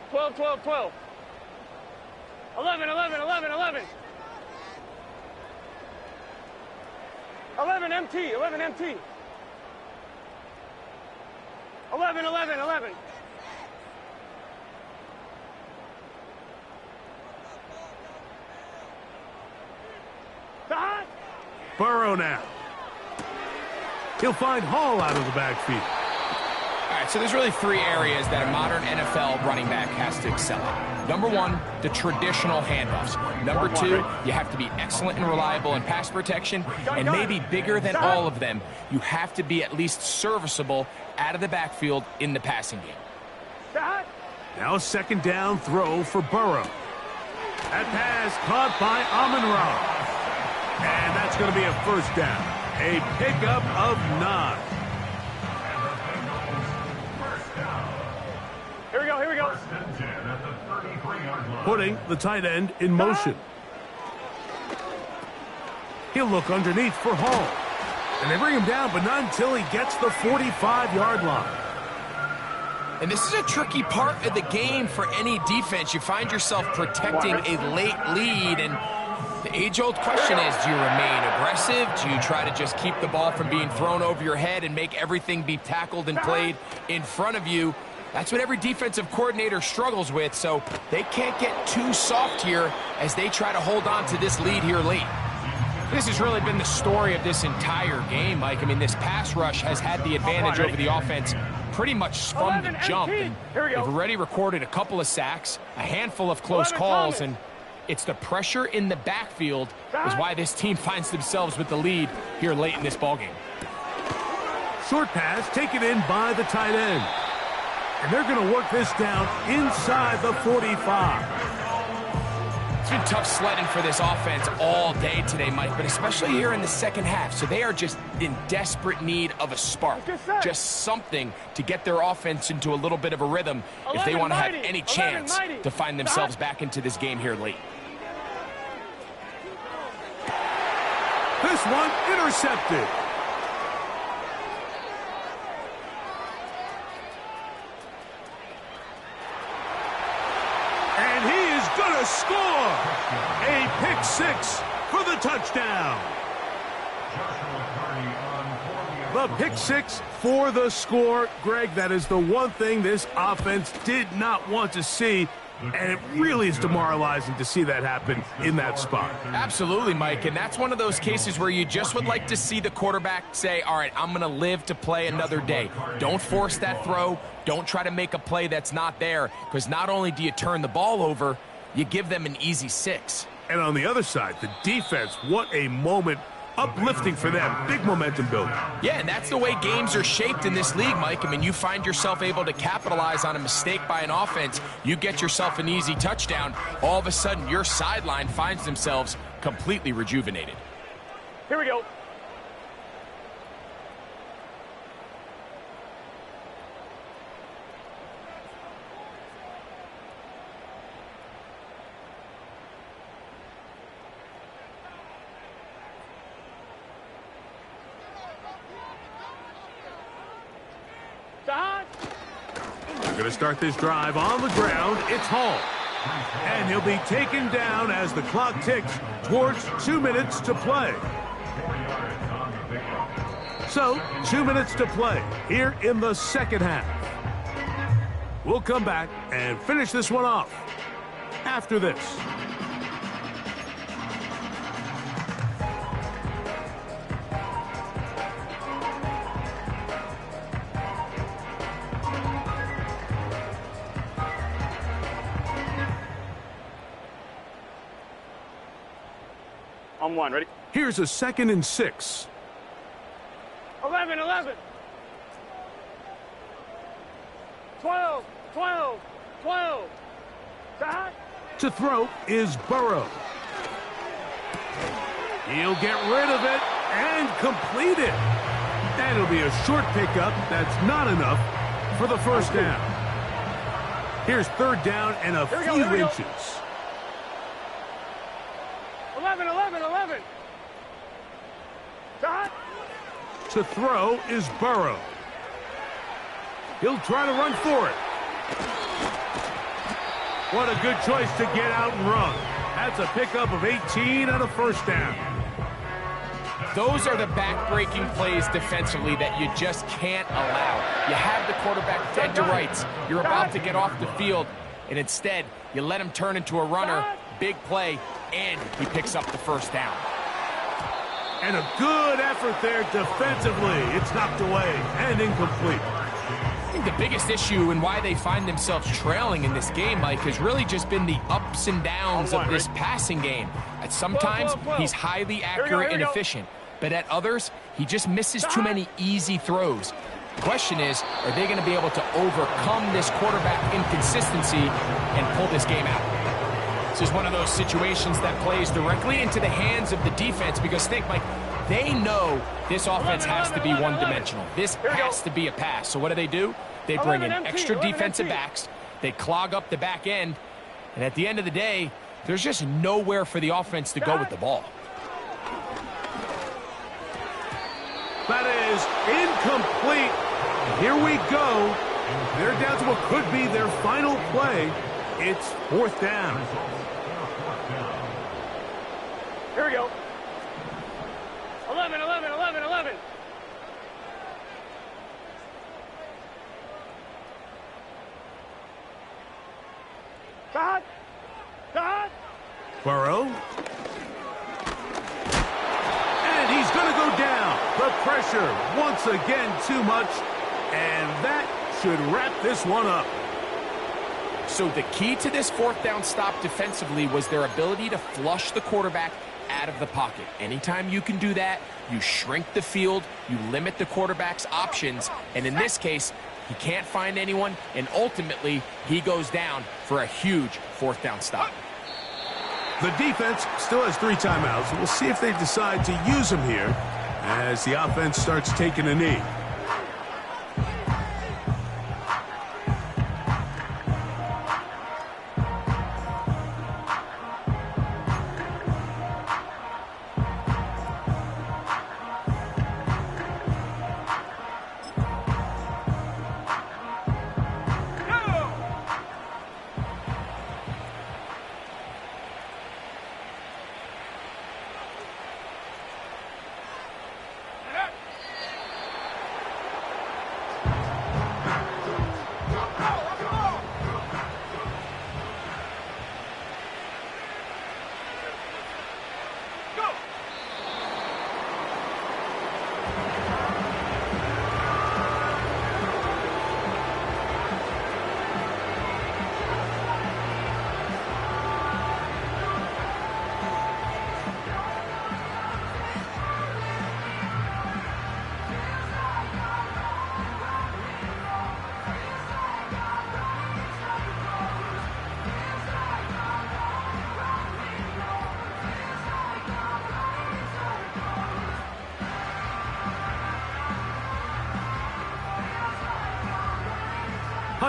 12, 12, 12. 11, 11, 11, 11. 11 MT, 11 MT. 11, 11, 11. Burrow now. He'll find Hall out of the backfield. All right, so there's really 3 areas that a modern NFL running back has to excel at. Number 1, the traditional handoffs. Number 2, you have to be excellent and reliable in pass protection. And maybe bigger than all of them, you have to be at least serviceable out of the backfield in the passing game. Now a 2nd down throw for Burrow. That pass caught by Amon-Ra. And that's going to be a 1st down. A pickup of 9. Here we go, here we go. Putting the tight end in motion. He'll look underneath for Hall. And they bring him down, but not until he gets the 45-yard line. And this is a tricky part of the game for any defense. You find yourself protecting a late lead, and the age-old question is, do you remain aggressive? Do you try to just keep the ball from being thrown over your head and make everything be tackled and played in front of you? That's what every defensive coordinator struggles with, so they can't get too soft here as they try to hold on to this lead here late. This has really been the story of this entire game, Mike. I mean, this pass rush has had the advantage over the offense pretty much from the jump. And they've already recorded a couple of sacks, a handful of close calls, and it's the pressure in the backfield is why this team finds themselves with the lead here late in this ballgame. Short pass taken in by the tight end. And they're going to work this down inside the 45. It's been tough sledding for this offense all day today, Mike, but especially here in the second half. So they are just in desperate need of a spark, just something to get their offense into a little bit of a rhythm if they want to have any chance to find themselves back into this game here late. This one intercepted. And he is going to score. A pick 6 for the touchdown. The pick 6 for the score. Greg, that is the one thing this offense did not want to see And it really is demoralizing to see that happen in that spot. Absolutely, Mike, and that's one of those cases where you just would like to see the quarterback say, all right, I'm going to live to play another day. Don't force that throw. Don't try to make a play that's not there, because not only do you turn the ball over, you give them an easy 6. And on the other side, the defense, what a moment. Uplifting for them. Big momentum building. Yeah, and that's the way games are shaped in this league, Mike. I mean, you find yourself able to capitalize on a mistake by an offense. You get yourself an easy touchdown. All of a sudden, your sideline finds themselves completely rejuvenated. Here we go. They're going to start this drive on the ground. It's Hall. And he'll be taken down as the clock ticks towards 2 minutes to play. So, 2 minutes to play here in the second half. We'll come back and finish this one off after this. On one, ready? Here's a 2nd and 6. 11, 11. 12, 12, 12. Stop. To throw is Burrow. He'll get rid of it and complete it. That'll be a short pickup. That's not enough for the first down. Here's 3rd down and a few inches. 11, 11, 11. Stop. To throw is Burrow. He'll try to run for it. What a good choice to get out and run. That's a pickup of 18 and a first down. Those are the back-breaking plays defensively that you just can't allow. You have the quarterback dead to rights. You're about to get off the field, and instead, you let him turn into a runner. Big play, and he picks up the first down. And a good effort there defensively. It's knocked away and incomplete. I think the biggest issue and why they find themselves trailing in this game, Mike, has really just been the ups and downs of this passing game. At sometimes, he's highly accurate and efficient, but at others, he just misses too many easy throws. The question is, are they going to be able to overcome this quarterback inconsistency and pull this game out? This is one of those situations that plays directly into the hands of the defense because think, Mike, they know this offense has to be one-dimensional. This has to be a pass. So what do? They bring in extra defensive backs. They clog up the back end. And at the end of the day, there's just nowhere for the offense to go with the ball. That is incomplete. Here we go. They're down to what could be their final play. It's 4th down. Here we go. 11, 11, 11, 11. Stop. Stop. Burrow. And he's going to go down. The pressure, once again, too much. And that should wrap this one up. So the key to this 4th down stop defensively was their ability to flush the quarterback out of the pocket. Anytime you can do that, you shrink the field, you limit the quarterback's options, and in this case, he can't find anyone, and ultimately, he goes down for a huge 4th down stop. The defense still has 3 timeouts. We'll see if they decide to use them here as the offense starts taking a knee.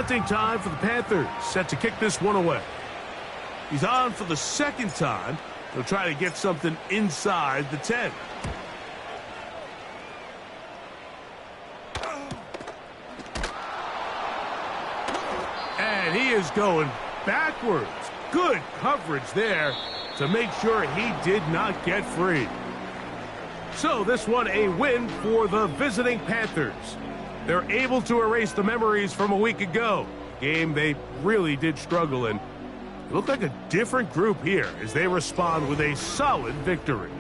Punting time for the Panthers, set to kick this one away. He's on for the second time. He'll try to get something inside the 10. And he is going backwards. Good coverage there to make sure he did not get free. So this one a win for the visiting Panthers. They're able to erase the memories from a week ago. Game they really did struggle in. It looked like a different group here as they respond with a solid victory.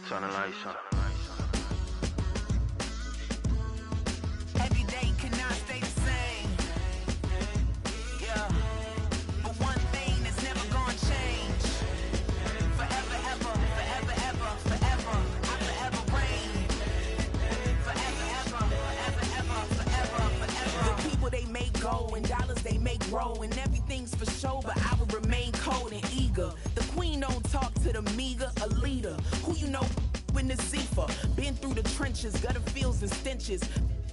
Turn the lights on. Every day cannot stay the same. Yeah. But one thing that's never gonna change. Forever, ever, forever, ever, forever. I forever reign. Forever, ever, forever, ever, forever, forever. The people they make go and dollars they make grow. And everything's for show, but I will remain cold and eager. The queen don't talk to the meager, a leader. Who you know in the Zephyr. Been through the trenches, gutter fields and stenches.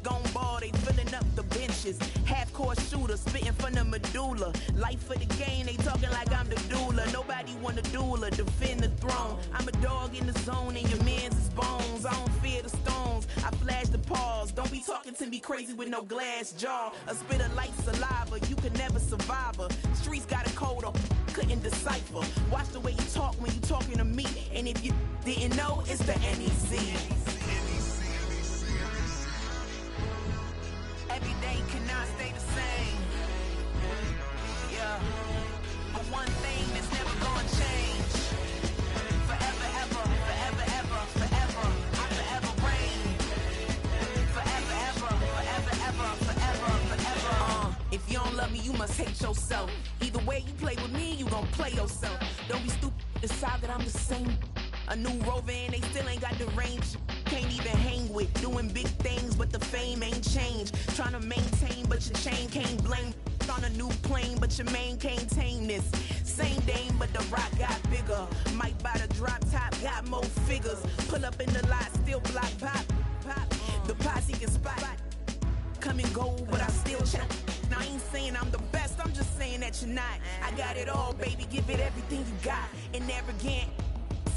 Gone ball, they filling up the benches. Half-court shooter, spitting from the medulla. Life for the game, they talking like I'm the doula. Nobody want a doula, defend the throne. I'm a dog in the zone and your man's is bones. I don't fear the stones, I flash the paws. Don't be talking to me crazy with no glass jaw. A spit of light saliva, you could never survive her. Streets got a code up, couldn't decipher. Watch the way you talk when you talking to me. And if you didn't know, it's the NEC. Every day cannot stay the same. Yeah. But one thing that's never gonna change. Forever, ever, forever, ever, forever. I forever reign. Forever, ever, forever, ever, forever, forever. If you don't love me, you must hate yourself. Either way you play with me, you gon' play yourself. Don't be stupid, decide that I'm the same. A new Rover and they still ain't got the range. Can't even hang with, doing big things, but the fame ain't changed. Trying to maintain, but your chain can't blame. On a new plane, but your main can't tame this. Same dame, but the rock got bigger. Might buy the drop top, got more figures. Pull up in the lot, still block pop. The posse can spot. Come and go, but I still check. Now I ain't saying I'm the best, I'm just saying that you're not. I got it all, baby, give it everything you got. And arrogant.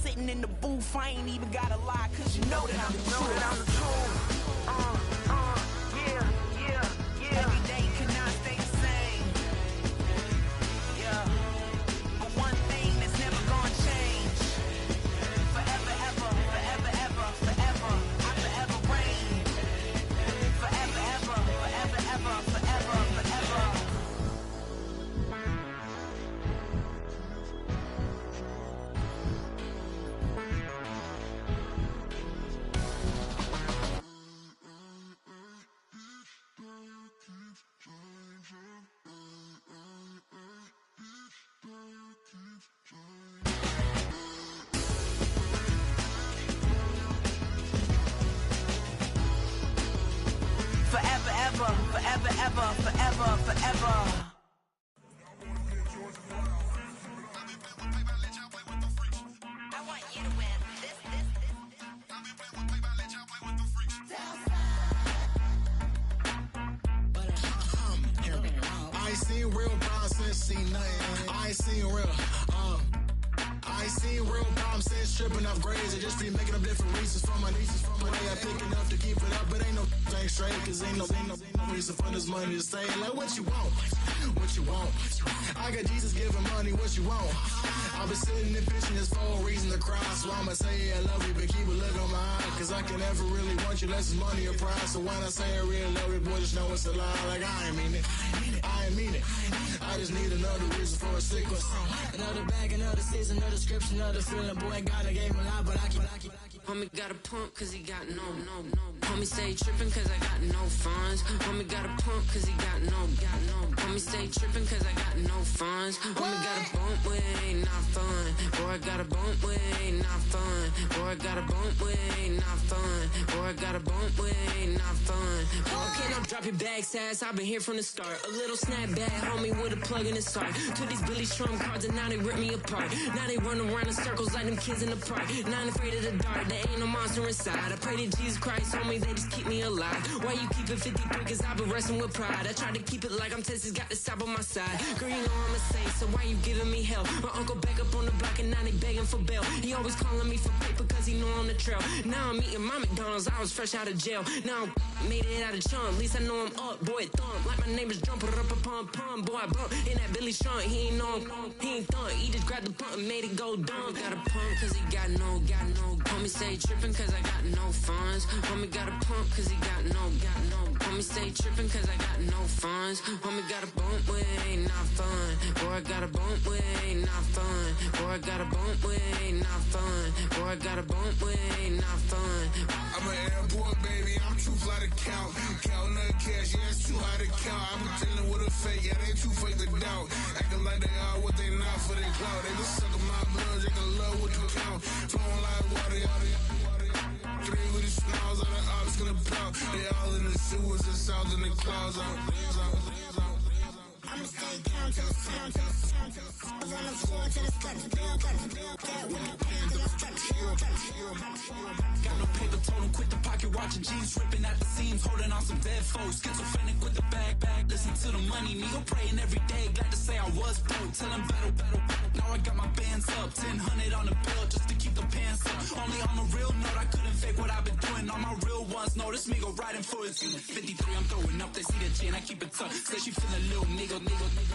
Sitting in the booth, I ain't even gotta lie, cause you know that I'm the truth. Yeah. Every day cannot stay the same. Yeah. But one thing that's never gonna change. Forever, ever, forever, ever, forever. I forever reign. Forever, ever, forever, ever, forever, forever. Forever, ever, forever, ever, forever, forever. I ain't seen real problems since seen nothing. I ain't seen real, I ain't seen real problems since tripping off grades. I just be making up different reasons for my nieces. From my day I pick enough to keep it up, but ain't no thing straight. Cause ain't no reason for this money to stay. Like what you want, what you want. I got Jesus giving money, what you want. I've been sitting and pitching this for a reason to cry. So I'ma say I love you, but keep a look on my eye. Cause I can never really want you less is money or pride. So when I say I really love you, boy, just know it's a lie. Like I ain't mean it, I ain't mean it. I just need another reason for a sequence. Another bag, another season, another description, another feeling. Boy, God, I gave him a lot, but I keep Homie got a pump cause he got no. Homie stay trippin' cause I got no funds. Homie got a pump cause he got no. Homie stay trippin' cause I got no funds. Homie got a bump with ain't not fun. Boy, I got a bump with ain't not fun. Boy, I got a bump with ain't not fun. Boy, I got a bump with ain't not fun. Okay, now drop your bag, sass. I've been here from the start. A little snapback, homie, with a plug in his heart. Took these Billy Trump cards and now they rip me apart. Now they run around in circles like them kids in the park. Not afraid of the dark, there ain't no monster inside. I pray to Jesus Christ, homie, they just keep me alive. Why you keep it 53? Cause I've been wrestling with pride. I try to keep it like I'm Texas, got the stop on my side. Girl, you know I'm a saint, so why you giving me hell? My uncle back up on the block and now they begging for bail. He always calling me for paper cause he know I'm the trail. Now I'm eating my McDonald's, I was fresh out of jail. Now I'm made it out of chunk, at least I know I'm up. Boy, thump, like my neighbor's jumper up a pum. Boy, I bump in that Billy Strong, he ain't know he ain't thump. He just grabbed the pump and made it go dumb. Got a pump cause he got no. Homie stay trippin' cause I got no funds. Homie got a pump cause he got no. Homie stay trippin' cause I got no funds. Homie got a bump with ain't not fun. Boy, I got a bump with ain't not fun. Boy, I got a bump with ain't not fun. Boy, I got a bump with ain't not fun. I'm an airport baby, I'm too fly to count. Counting the cash, yeah, it's too high to count. I'm dealing with a fake, yeah, they too fake to doubt. Acting like they are what they not for their clout. They been sucking my blood, they can love what you count. Flowing like water, three with the smiles on the ops gonna plow. They all in the sewers, the south in the clouds. I'ma stay down to the sound, to the sound, to the sound. On the floor to the steps, build, that with the pan to the steps. Got no paper, told him quit the pocket, watching jeans ripping at the seams, holding on some dead foes. Schizophrenic with the bag, listen to the money, me go praying every day. Glad to say I was broke, tell him battle. Now I got my bands up, 1000 on the bill just to keep the pants up. Only on a real note, I couldn't fake what I've been doing. All my real ones know this me go riding for his 53, I'm throwing up, they see the chain, I keep it tough. Say she feeling little nigga,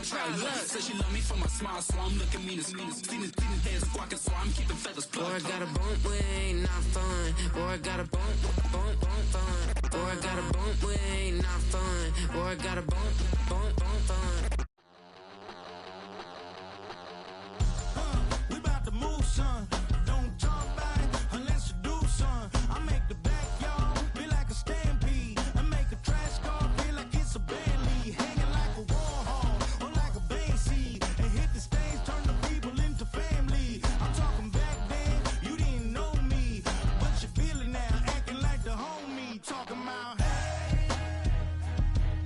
try luck. Say she love me for my smile, so I'm looking mean as Seen his hands squawking, so I'm keeping feathers plucked. Boy, I got a bump with ain't not fun. Boy, I got a bump fun. Boy, I got a bump with ain't not fun. Boy, I got a bump fun. We about to move, son. Don't talk back unless you do, son. I make the backyard feel like a stampede. I make a trash car feel like it's a band lead. Hanging like a Warhol or like a bane seed. And hit the stage, turn the people into family. I'm talking back then, you didn't know me. But you feel it now, acting like the homie. Talking about, hey,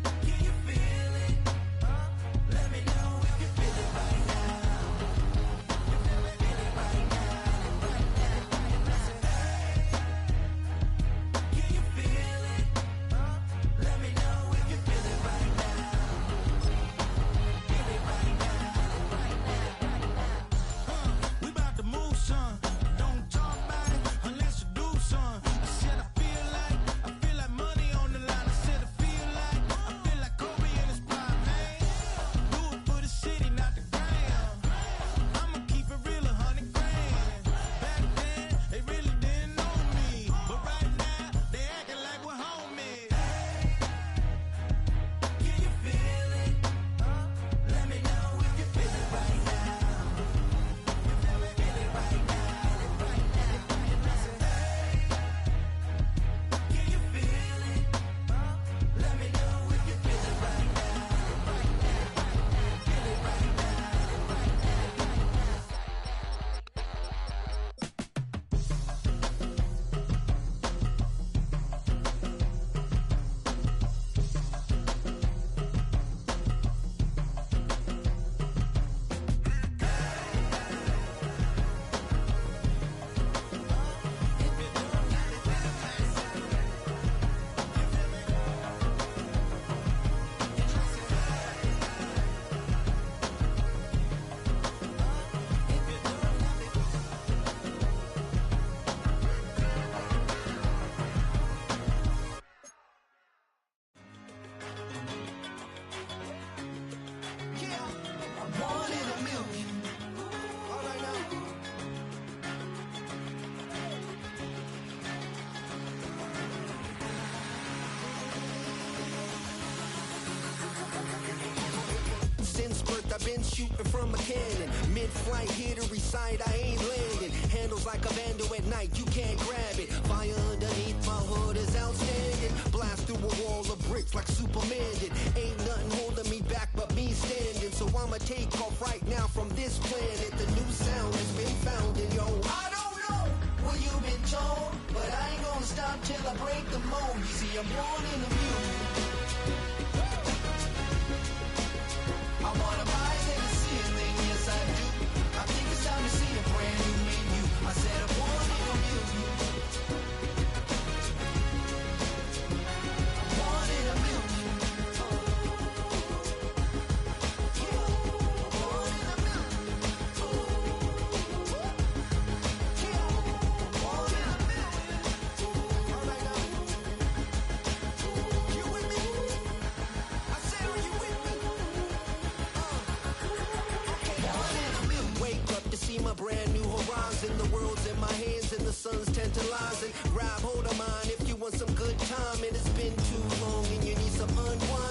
can you feel it? been shooting from a cannon. Mid-flight, here to recite, I ain't landing. Handles like a vandal at night, you can't grab it. Fire underneath my hood is outstanding. Blast through a wall of bricks like Superman did. Ain't nothing holding me back but me standing. So I'ma take off right now from this planet. The new sound has been found in yo. I don't know what you've been told, but I ain't gonna stop till I break the mold. You see, I'm born in the mule. I wanna rise in the ceiling, yes I do. I think it's time to see a brand new menu. I said I'm born in a mule. I'm born in a mule. My brand new horizon, the world's in my hands and the sun's tantalizing. Grab hold of mine if you want some good time, and it's been too long and you need some unwind.